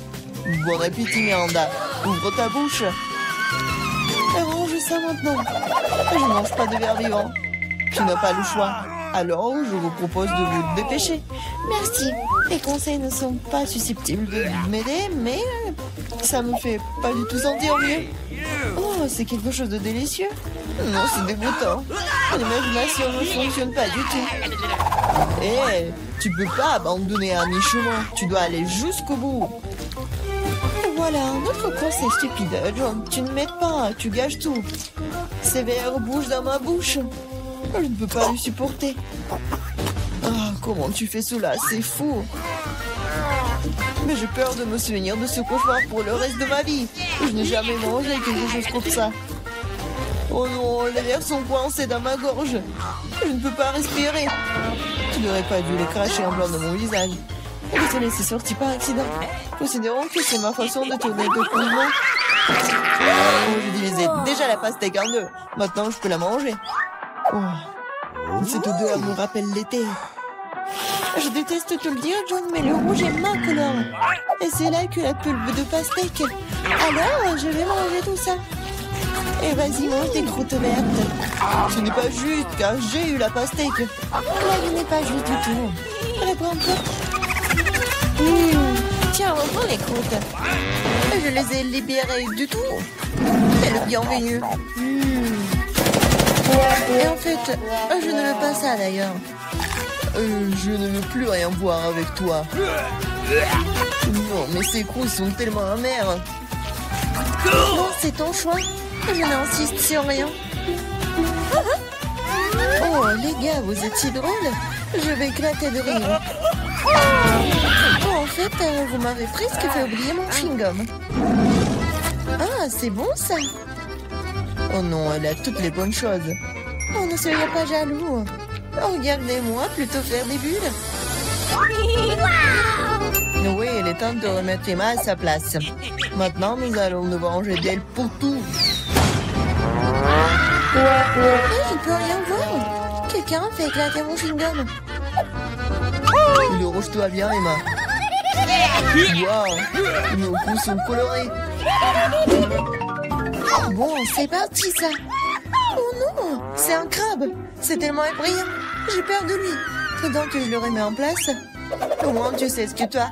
Bon appétit, Miranda. Ouvre ta bouche. Range ça maintenant. Je ne mange pas de verre vivant. Tu n'as pas le choix. Alors, je vous propose de vous dépêcher. Merci. Les conseils ne sont pas susceptibles de m'aider, mais ça me fait pas du tout sentir mieux. Oh, c'est quelque chose de délicieux. Non, c'est dégoûtant. L'imagination ne fonctionne pas du tout. Eh, tu peux pas abandonner à mi-chemin. Tu dois aller jusqu'au bout. Voilà, notre course est stupide. John, tu ne m'aides pas, tu gâches tout. Ces verres bougent dans ma bouche. Je ne peux pas le supporter. Ah, comment tu fais cela? C'est fou. Mais j'ai peur de me souvenir de ce cauchemar pour le reste de ma vie. Je n'ai jamais mangé quelque chose comme ça. Oh non, les verres sont coincés dans ma gorge. Je ne peux pas respirer. Tu n'aurais pas dû les cracher en blanc de mon visage. Désolé, c'est sorti par accident. Considérons que c'est ma façon de tourner le coulement. Je divisais déjà la pastèque en deux. Maintenant, je peux la manger. Oh, cette odeur me rappelle l'été. Je déteste te le dire, John, mais le rouge est ma couleur. Et c'est là que la pulpe de pastèque. Alors, je vais manger tout ça. Et vas-y, mange des croûtes vertes. Ce n'est pas juste, car j'ai eu la pastèque. La vie n'est pas juste du tout. Reprends-toi. Tiens, reprends les croûtes. Je les ai libérées du tout. C'est le bienvenu. Et en fait, je ne veux pas ça d'ailleurs. Je ne veux plus rien voir avec toi. Non, mais ces croûtes sont tellement amères. Non, c'est ton choix. Je n'insiste sur rien. Oh, les gars, vous êtes si drôles. Je vais éclater de rire. Oh, en fait, vous m'avez presque fait oublier mon chewing-gum. Ah, c'est bon ça. Oh non, elle a toutes les bonnes choses. Oh, ne soyez pas jaloux. Oh, regardez-moi plutôt faire des bulles. Oui, il est temps de remettre Emma à sa place. Maintenant, nous allons nous venger d'elle pour tout. Je ne peux rien voir. Quelqu'un fait éclater mon chewing-gum. Le rouge-toi bien, Emma. Wow, nos coups sont colorés. Bon, c'est parti, ça. Oh non, c'est un crabe. C'est tellement effrayant. J'ai peur de lui. Pendant que je le remets en place, au moins tu sais ce que toi.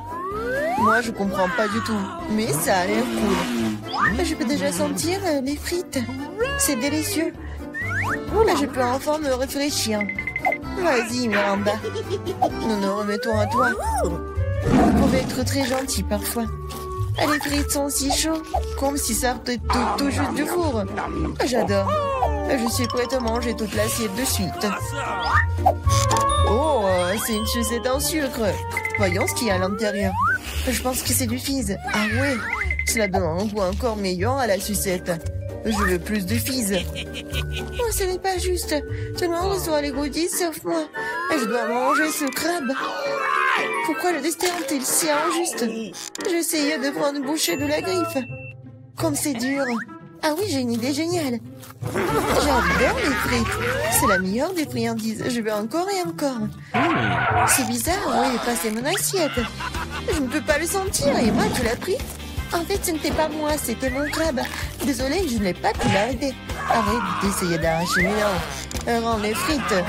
Moi, je comprends pas du tout, mais ça a l'air cool. Je peux déjà sentir les frites. C'est délicieux. Là, je peux enfin me réfléchir. Vas-y, Miranda. Nous nous remettons à toi. Vous pouvez être très gentil parfois. Les frites sont si chaudes, comme si ça sortait tout juste du four. J'adore. Je suis prête à manger toute l'assiette de suite. Oh, c'est une sucette en sucre. Voyons ce qu'il y a à l'intérieur. Je pense que c'est du fizz. Ah ouais, cela donne un goût encore meilleur à la sucette. Je veux plus de fizz. Oh, ce n'est pas juste. Tout le monde reçoit les goodies sauf moi. Je dois manger ce crabe. Pourquoi le destin est-il si injuste? J'essayais de prendre une bouchée de la griffe. Comme c'est dur. Ah oui, j'ai une idée géniale. J'adore les frites. C'est la meilleure des friandises. Je veux encore et encore. C'est bizarre, où est passé mon assiette? Je ne peux pas le sentir. Et moi, tu l'as pris? En fait, ce n'était pas moi, c'était mon crabe. Désolée, je n'ai pas pu l'arrêter. Arrête d'essayer d'arracher mes dents. Rends les frites.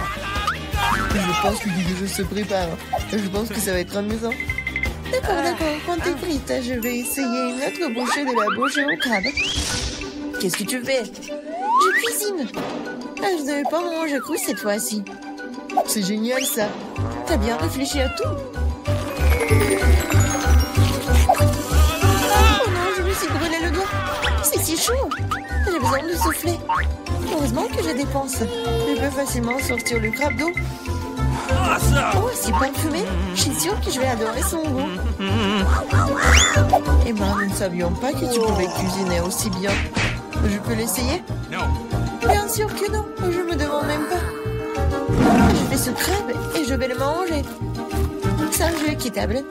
Je pense que quelque chose se prépare. Je pense que ça va être amusant. D'accord, prends tes frites. Je vais essayer une autre bouchée de la bouche au crabe. Qu'est-ce que tu fais? Je cuisine. Je ne vais pas manger cru cette fois-ci. C'est génial ça. T'as bien réfléchi à tout. Oh non, je me suis brûlé le doigt. C'est si chaud. J'ai besoin de souffler. Heureusement que je dépense. Je peux facilement sortir le crabe d'eau. Oh, si parfumé. Je suis sûre que je vais adorer son goût. Eh ben, nous ne savions pas que tu pouvais cuisiner aussi bien. Je peux l'essayer? Bien sûr que non. Je me demande même pas. Je fais ce crabe et je vais le manger. C'est un jeu équitable.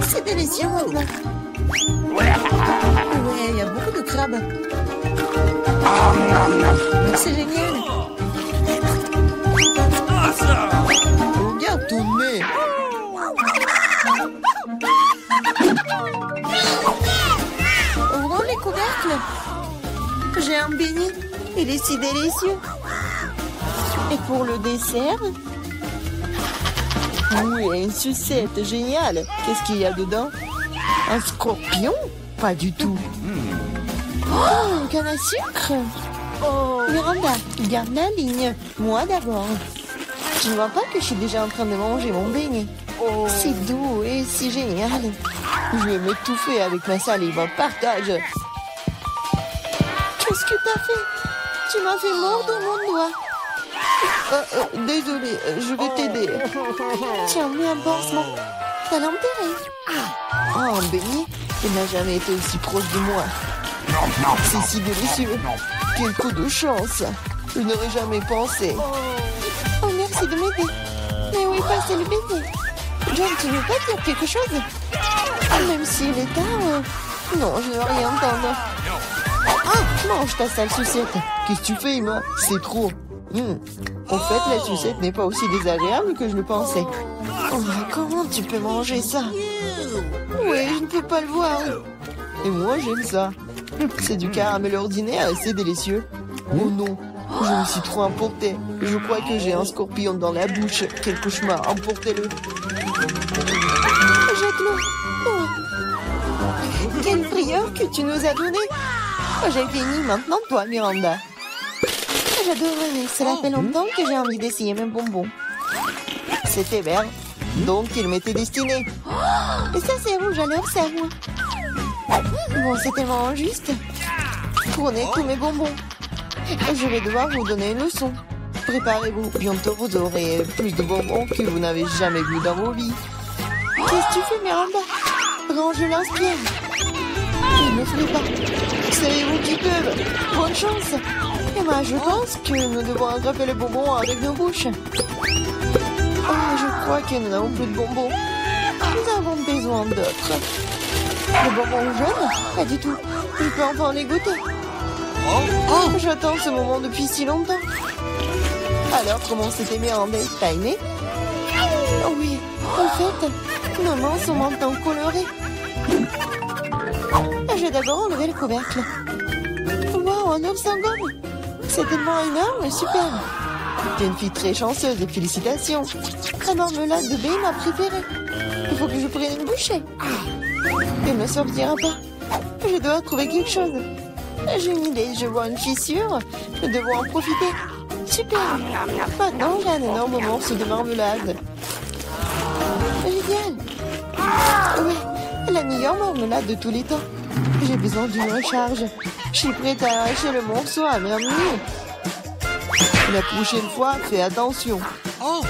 C'est délicieux maintenant. Ouais, il y a beaucoup de crabes. C'est génial. Regarde ton nez. Ouvrons les couvercles. J'ai un beignet. Il est si délicieux. Et pour le dessert? Oui, une sucette, génial. Qu'est-ce qu'il y a dedans? Un scorpion? Pas du tout. Oh, une canne à sucre. Oh, Miranda, garde la ligne. Moi d'abord. Tu ne vois pas que je suis déjà en train de manger mon beignet? C'est doux et si génial. Je vais m'étouffer avec ma salive. Partage. Qu'est-ce que t'as fait? Tu m'as fait mordre mon doigt. Désolé, je vais t'aider. Tiens, mets un pansement. T'as l'enterrer. Oh, un beignet? Il n'a jamais été aussi proche de moi. C'est si délicieux. Quel coup de chance. Je n'aurais jamais pensé. Oh, merci de m'aider. Mais où est passé le beignet? John, tu veux pas dire quelque chose? Même s'il est tard... Non, je ne veux rien entendre. Ah, mange ta sale sucette. Qu'est-ce que tu fais, Emma? C'est trop. En fait, la sucette n'est pas aussi désagréable que je le pensais. Oh, comment tu peux manger ça? Oui, je ne peux pas le voir. Et moi, j'aime ça. C'est du caramel ordinaire et c'est délicieux. Oh non, je me suis trop emportée. Je crois que j'ai un scorpion dans la bouche. Quel cauchemar, emportez-le. Jette-le. Oh. Quelle frayeur que tu nous as donnée. Oh, j'ai fini, maintenant toi, Miranda. J'adorerais, cela fait longtemps que j'ai envie d'essayer mes bonbons. C'était vert, donc il m'était destiné. Et ça c'est rouge, alors c'est à moi. Bon, c'est tellement injuste. Prenez tous mes bonbons. Je vais devoir vous donner une leçon. Préparez-vous, bientôt vous aurez plus de bonbons que vous n'avez jamais vu dans vos vies. Qu'est-ce que tu fais, Miranda? Range l'inspire. Il ne ferait pas. C'est vous qui peuvent. Bonne chance. Emma, je pense que nous devons attraper les bonbons avec nos bouches. Oh, je crois que nous n'avons plus de bonbons. Nous avons besoin d'autres. Les bonbons jaunes? Pas du tout. Je peux enfin les goûter. Oh, j'attends ce moment depuis si longtemps. Alors, comment c'était Miranda? T'as aimé? Oh oui, en fait, maman, son menton coloré. Je vais d'abord enlever le couvercle. Wow, un œuf sans gomme. C'est tellement énorme, super. T'es une fille très chanceuse et félicitations. La marmelade de baie est ma préférée. Il faut que je prenne une bouchée. Elle ne sortira pas. Je dois trouver quelque chose. J'ai une idée, je vois une fissure. Nous devons en profiter. Super. Maintenant, j'ai un énorme morceau de marmelade. Génial. Oui, la meilleure marmelade de tous les temps. J'ai besoin d'une recharge. Je suis prête à arracher le morceau à ma main. La prochaine fois, fais attention. Oh,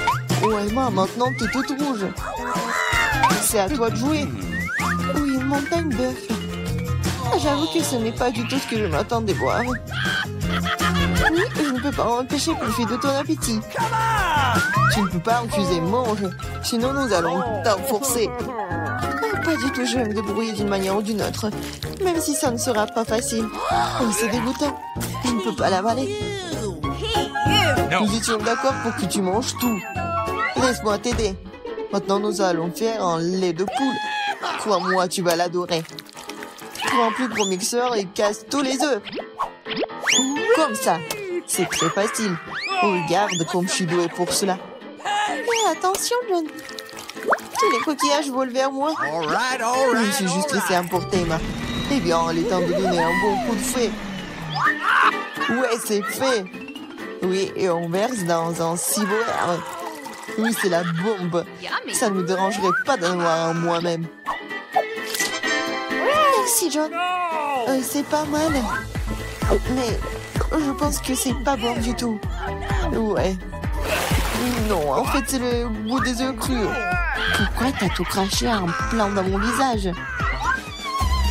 Emma, maintenant t'es toute rouge. C'est à toi de jouer. Oui, une montagne d'œufs. J'avoue que ce n'est pas du tout ce que je m'attendais voir. Oui, je ne peux pas empêcher profiter de ton appétit. Tu ne peux pas refuser, mange. Sinon, nous allons t'enforcer. Pas du tout, je vais me débrouiller d'une manière ou d'une autre. Même si ça ne sera pas facile. Oh, c'est dégoûtant. Je ne peux pas l'avaler. Nous étions d'accord pour que tu manges tout. Laisse-moi t'aider. Maintenant, nous allons faire un lait de poule. Crois-moi, tu vas l'adorer. Prends un plus gros mixeur et casse tous les œufs. Comme ça. C'est très facile. Regarde comme je suis douée pour cela. Mais attention, John. Tous les coquillages volent vers moi. Je me suis juste laissé emporter, Emma. Eh bien, il est temps de donner un bon coup de fouet. Ouais, c'est fait. Oui, et on verse dans un ciboire. Oui, c'est la bombe. Ça ne me dérangerait pas d'en avoir un moi-même. Merci, John. C'est pas mal. Mais je pense que c'est pas bon du tout. Ouais. Non, en fait, c'est le goût des œufs crus. Pourquoi t'as tout craché en plein dans mon visage?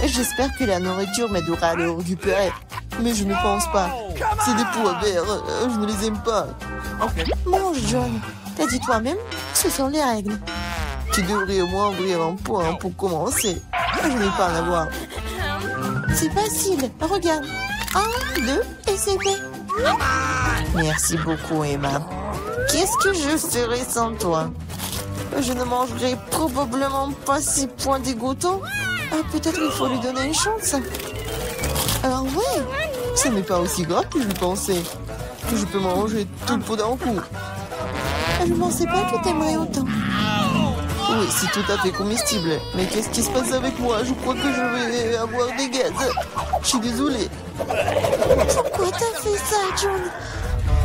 J'espère que la nourriture m'aidera à le récupérer. Mais je ne pense pas. C'est des pois verts. Je ne les aime pas. Mange, John. T'as dit toi-même que ce sont les règles. Tu devrais au moins ouvrir un point pour commencer. Je n'ai pas à l'avoir. C'est facile. Regarde. 1, 2, et c'est fait. Merci beaucoup, Emma. Qu'est-ce que je ferais sans toi? Je ne mangerai probablement pas ces points dégoûtants. Peut-être il faut lui donner une chance. Alors ouais, ce n'est pas aussi grave que je le pensais. Je peux manger tout le pot d'un coup. Je ne pensais pas que t'aimerais autant. Oui, c'est tout à fait comestible. Mais qu'est-ce qui se passe avec moi? Je crois que je vais avoir des gaz. Je suis désolée. Pourquoi t'as fait ça, John?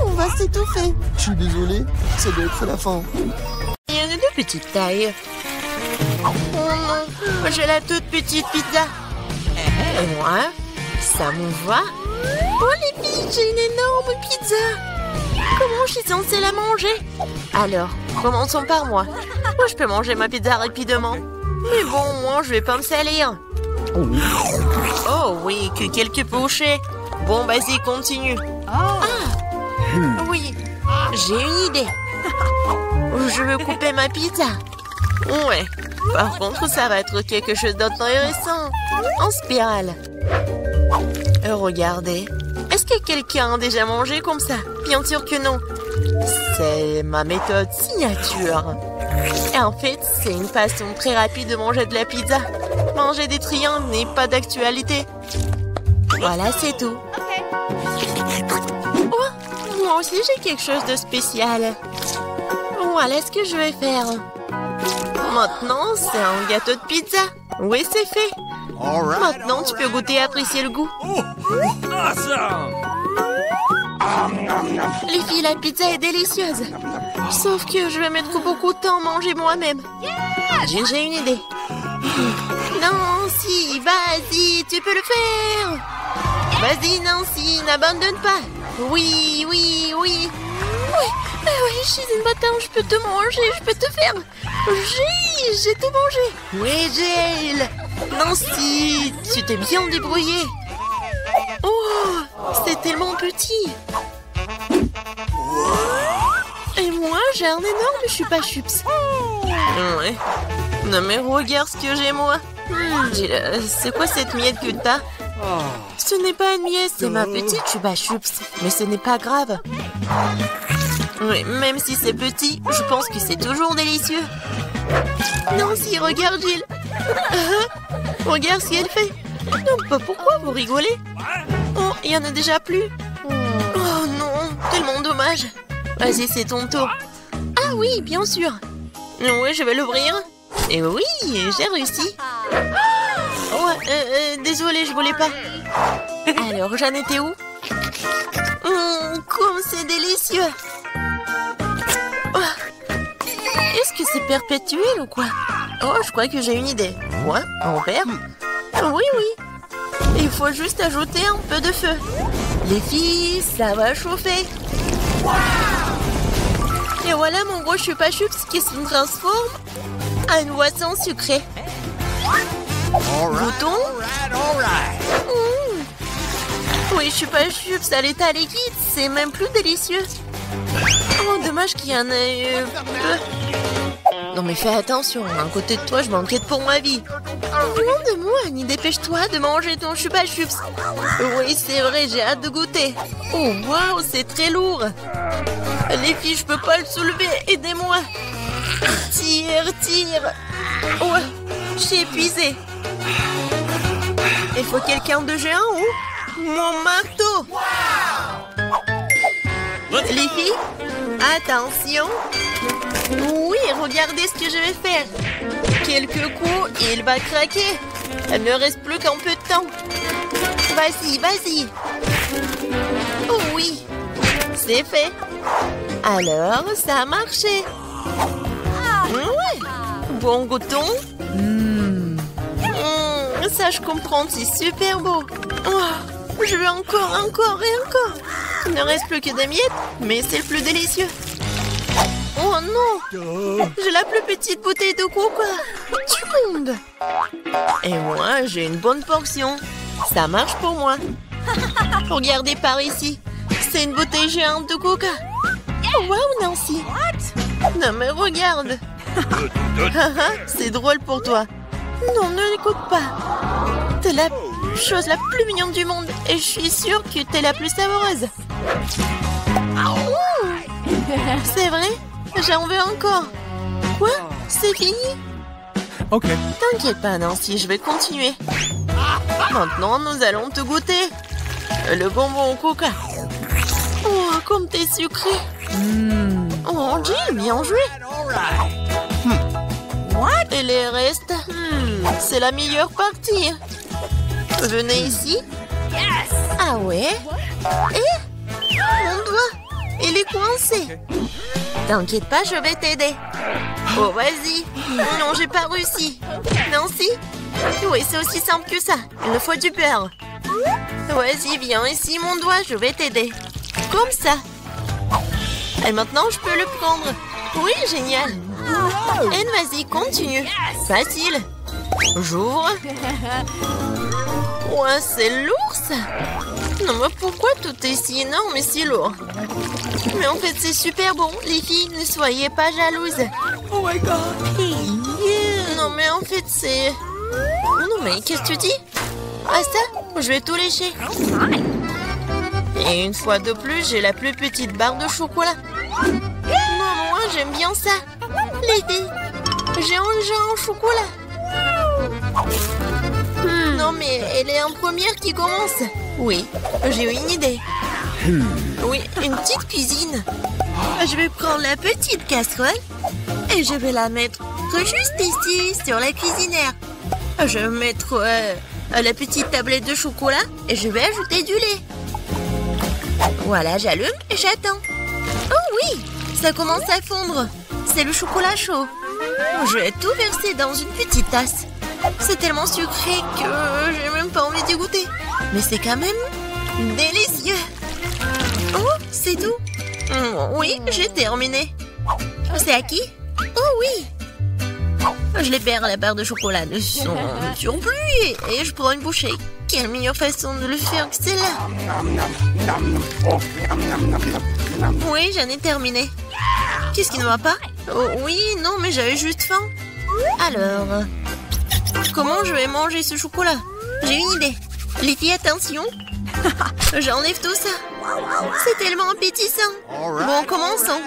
On va s'étouffer. Je suis désolée, ça doit être la fin. Il y en a de petite taille. Oh non, j'ai la toute petite pizza. Et moi, ça me va. Oh les filles, j'ai une énorme pizza. Comment je suis censée la manger? Alors, commençons par moi. Moi, je peux manger ma pizza rapidement. Mais bon, moi, je vais pas me salir. Oh oui, que quelques pochés. Bon, vas-y, continue. Ah, oui, j'ai une idée. Je veux couper ma pizza. Ouais, par contre, ça va être quelque chose d'intéressant. En spirale. Regardez. Est-ce que quelqu'un a déjà mangé comme ça? Bien sûr que non. C'est ma méthode signature. Et en fait, c'est une façon très rapide de manger de la pizza. Manger des triangles n'est pas d'actualité. Voilà, c'est tout. Oh, moi aussi, j'ai quelque chose de spécial. Voilà ce que je vais faire. Maintenant, c'est un gâteau de pizza. Oui, c'est fait. Maintenant, tu peux goûter et apprécier le goût. Awesome! Les filles, la pizza est délicieuse. Sauf que je vais mettre beaucoup de temps à manger moi-même. J'ai une idée. Nancy, vas-y, tu peux le faire. Vas-y, Nancy, n'abandonne pas. Oui, oui, oui. Oui, je suis une bâtarde, je peux te manger, je peux te faire. J'ai tout mangé. Oui, Jill. Nancy, tu t'es bien débrouillée. Oh, c'est tellement petit. Et moi, j'ai un énorme chupa-chups. Ouais. Non mais regarde ce que j'ai moi. Jill, c'est quoi cette miette que t'as? Ce n'est pas une miette, c'est ma petite chupa-chups. Mais ce n'est pas grave. Oui, même si c'est petit, je pense que c'est toujours délicieux. Nancy, regarde Jill. Regarde ce qu'elle fait. Non, pourquoi vous rigolez? Oh, il y en a déjà plus. Oh non, tellement dommage. Vas-y, c'est ton tour. Ah oui, bien sûr. Oui, je vais l'ouvrir. Et oui, j'ai réussi. Oh, désolée, je voulais pas. Alors, j'en étais où? Comme c'est délicieux. Oh. Est-ce que c'est perpétuel ou quoi? Oh, je crois que j'ai une idée. Quoi? En verre? Oui, oui. Il faut juste ajouter un peu de feu. Les filles, ça va chauffer. Et voilà mon gros chupa-chups qui se transforme en une boisson sucrée. Goûtons. Oui, chupa-chups à l'état liquide, c'est même plus délicieux. Oh, dommage qu'il y en ait peu. Non mais fais attention, à côté de toi, je m'inquiète pour ma vie. Loin de moi, Annie, dépêche-toi de manger ton chupa-chups. Oui, c'est vrai, j'ai hâte de goûter. Oh, waouh, c'est très lourd. Les filles, je peux pas le soulever, aidez-moi. Tire. Ouais, je suis épuisée. Il faut quelqu'un de géant ou mon marteau. Les filles, attention. Oui, regardez ce que je vais faire. Quelques coups et il va craquer. Il ne reste plus qu'un peu de temps. Vas-y. Oh oui, c'est fait. Alors, ça a marché. Ouais. Bon, goûtons. Ça, je comprends, c'est super beau. Oh, Je veux encore, encore et encore. Il ne reste plus que des miettes, mais c'est le plus délicieux. Oh non! J'ai la plus petite bouteille de coca du monde. Et moi, j'ai une bonne portion. Ça marche pour moi. Regardez par ici. C'est une bouteille géante de coca. Oh, wow, Nancy. Non, mais regarde. C'est drôle pour toi. Non, ne l'écoute pas. T'es la chose la plus mignonne du monde. Et je suis sûre que t'es la plus savoureuse. C'est vrai? J'en veux encore. Quoi? C'est fini? Ok. T'inquiète pas, Nancy, je vais continuer. Maintenant, nous allons te goûter. Le bonbon au coca. Oh, comme t'es sucré. Oh, Jill, bien joué. Et les restes? C'est la meilleure partie. Venez ici. Ah ouais? Et? Mon doigt, il est coincé. T'inquiète pas, je vais t'aider. Oh, vas-y. Non, j'ai pas réussi. Nancy? Oui, c'est aussi simple que ça. Il me faut du beurre. Vas-y, viens ici, mon doigt, je vais t'aider. Comme ça. Et maintenant, je peux le prendre. Oui, génial. Et vas-y, continue. Facile. J'ouvre. Ouais, c'est lourd, ça. Non, mais pourquoi tout est si énorme et si lourd? Mais en fait, c'est super bon. Les filles, ne soyez pas jalouses. Oh my god. Non, mais en fait, c'est... Non, mais qu'est-ce que tu dis? Ah, ça? Je vais tout lécher. Et une fois de plus, j'ai la plus petite barre de chocolat. Non, moi, j'aime bien ça. Les filles, j'ai un géant au chocolat. Non, mais elle est en première qui commence. Oui, j'ai une idée. Oui, une petite cuisine. Je vais prendre la petite casserole et je vais la mettre juste ici, sur la cuisinière. Je vais mettre la petite tablette de chocolat et je vais ajouter du lait. Voilà, j'allume et j'attends. Oh oui, ça commence à fondre. C'est le chocolat chaud. Je vais tout verser dans une petite tasse. C'est tellement sucré que j'ai même pas envie d'y goûter. Mais c'est quand même délicieux. Oh, c'est tout. Oui, j'ai terminé. C'est à qui? Oh oui. Je libère la barre de chocolat de son surplus et je prends une bouchée. Quelle meilleure façon de le faire que celle-là? Oui, j'en ai terminé. Qu'est-ce qui ne va pas? Oh, oui, non, mais j'avais juste faim. Alors, comment je vais manger ce chocolat? J'ai une idée. Les filles, attention. J'enlève tout ça. C'est tellement appétissant. Bon, commençons.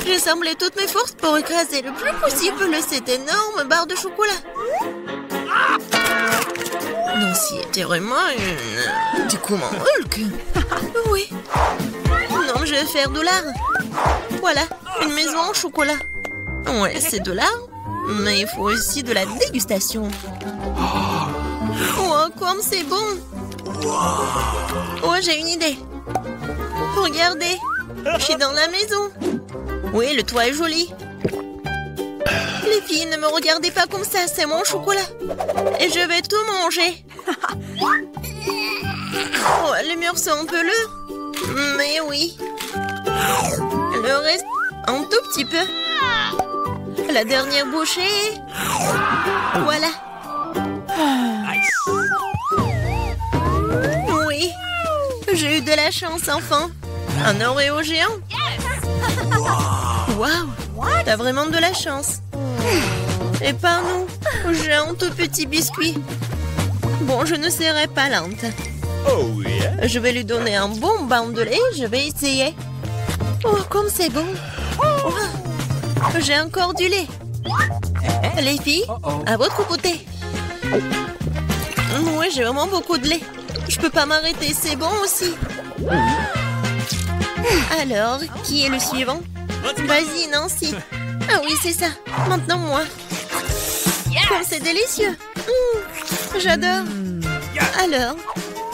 J'ai semblé toutes mes forces pour écraser le plus possible cette énorme barre de chocolat. Nancy était vraiment une... Du coup, mon Hulk. Oui. Non, je vais faire de l'art. Voilà, une maison en chocolat. Ouais, c'est de l'art, mais il faut aussi de la dégustation. Oh, comme c'est bon. Oh, j'ai une idée. Regardez, je suis dans la maison. Oui, le toit est joli. Les filles, ne me regardez pas comme ça, c'est mon chocolat. Et je vais tout manger. Oh, les murs sont un peu lourds. Mais oui. Le reste, un tout petit peu. La dernière bouchée. Voilà. Oui. J'ai eu de la chance, enfin. Un Oreo géant. Waouh. T'as vraiment de la chance. Et pas nous. J'ai un tout petit biscuit. Bon, je ne serai pas lente. Oh yeah. Je vais lui donner un bon bain de lait. Je vais essayer. Oh, comme c'est bon. Oh, j'ai encore du lait. Les filles, à votre côté. Oui, j'ai vraiment beaucoup de lait. Je peux pas m'arrêter, c'est bon aussi. Alors, qui est le suivant? Vas-y, Nancy. Ah oui, c'est ça. Maintenant, moi. Comme c'est délicieux. J'adore. Alors,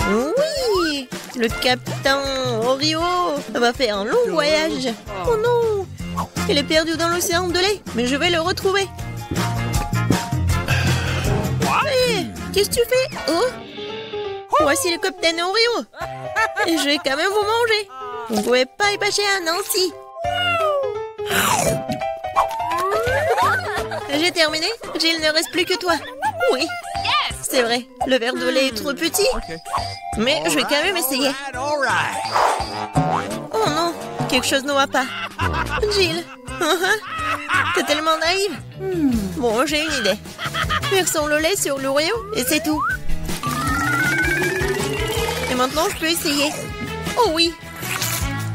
oui, le capitaine Oreo va faire un long voyage. Oh non, il est perdu dans l'océan de lait, mais je vais le retrouver. Hé, qu'est-ce que tu fais? Oh, Voici le cocktail Oreo. Et je vais quand même vous manger. Vous ne pouvez pas y passer un Nancy. J'ai terminé. Jill, ne reste plus que toi. Oui. C'est vrai, le verre de lait est trop petit. Mais je vais quand même essayer. Oh non, quelque chose ne va pas. Jill, t'es tellement naïve. Bon, j'ai une idée. Versons le lait sur l'Oreo et c'est tout. Et maintenant, je peux essayer. Oh oui,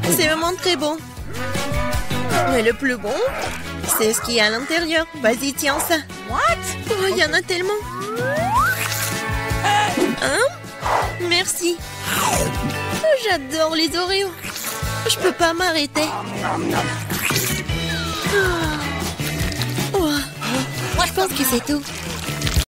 c'est vraiment très bon. Mais le plus bon, c'est ce qu'il y a à l'intérieur. Vas-y, tiens ça. Oh, il y en a tellement. Hein? Merci. J'adore les Oreos. Je peux pas m'arrêter. Oh. Je pense que c'est tout.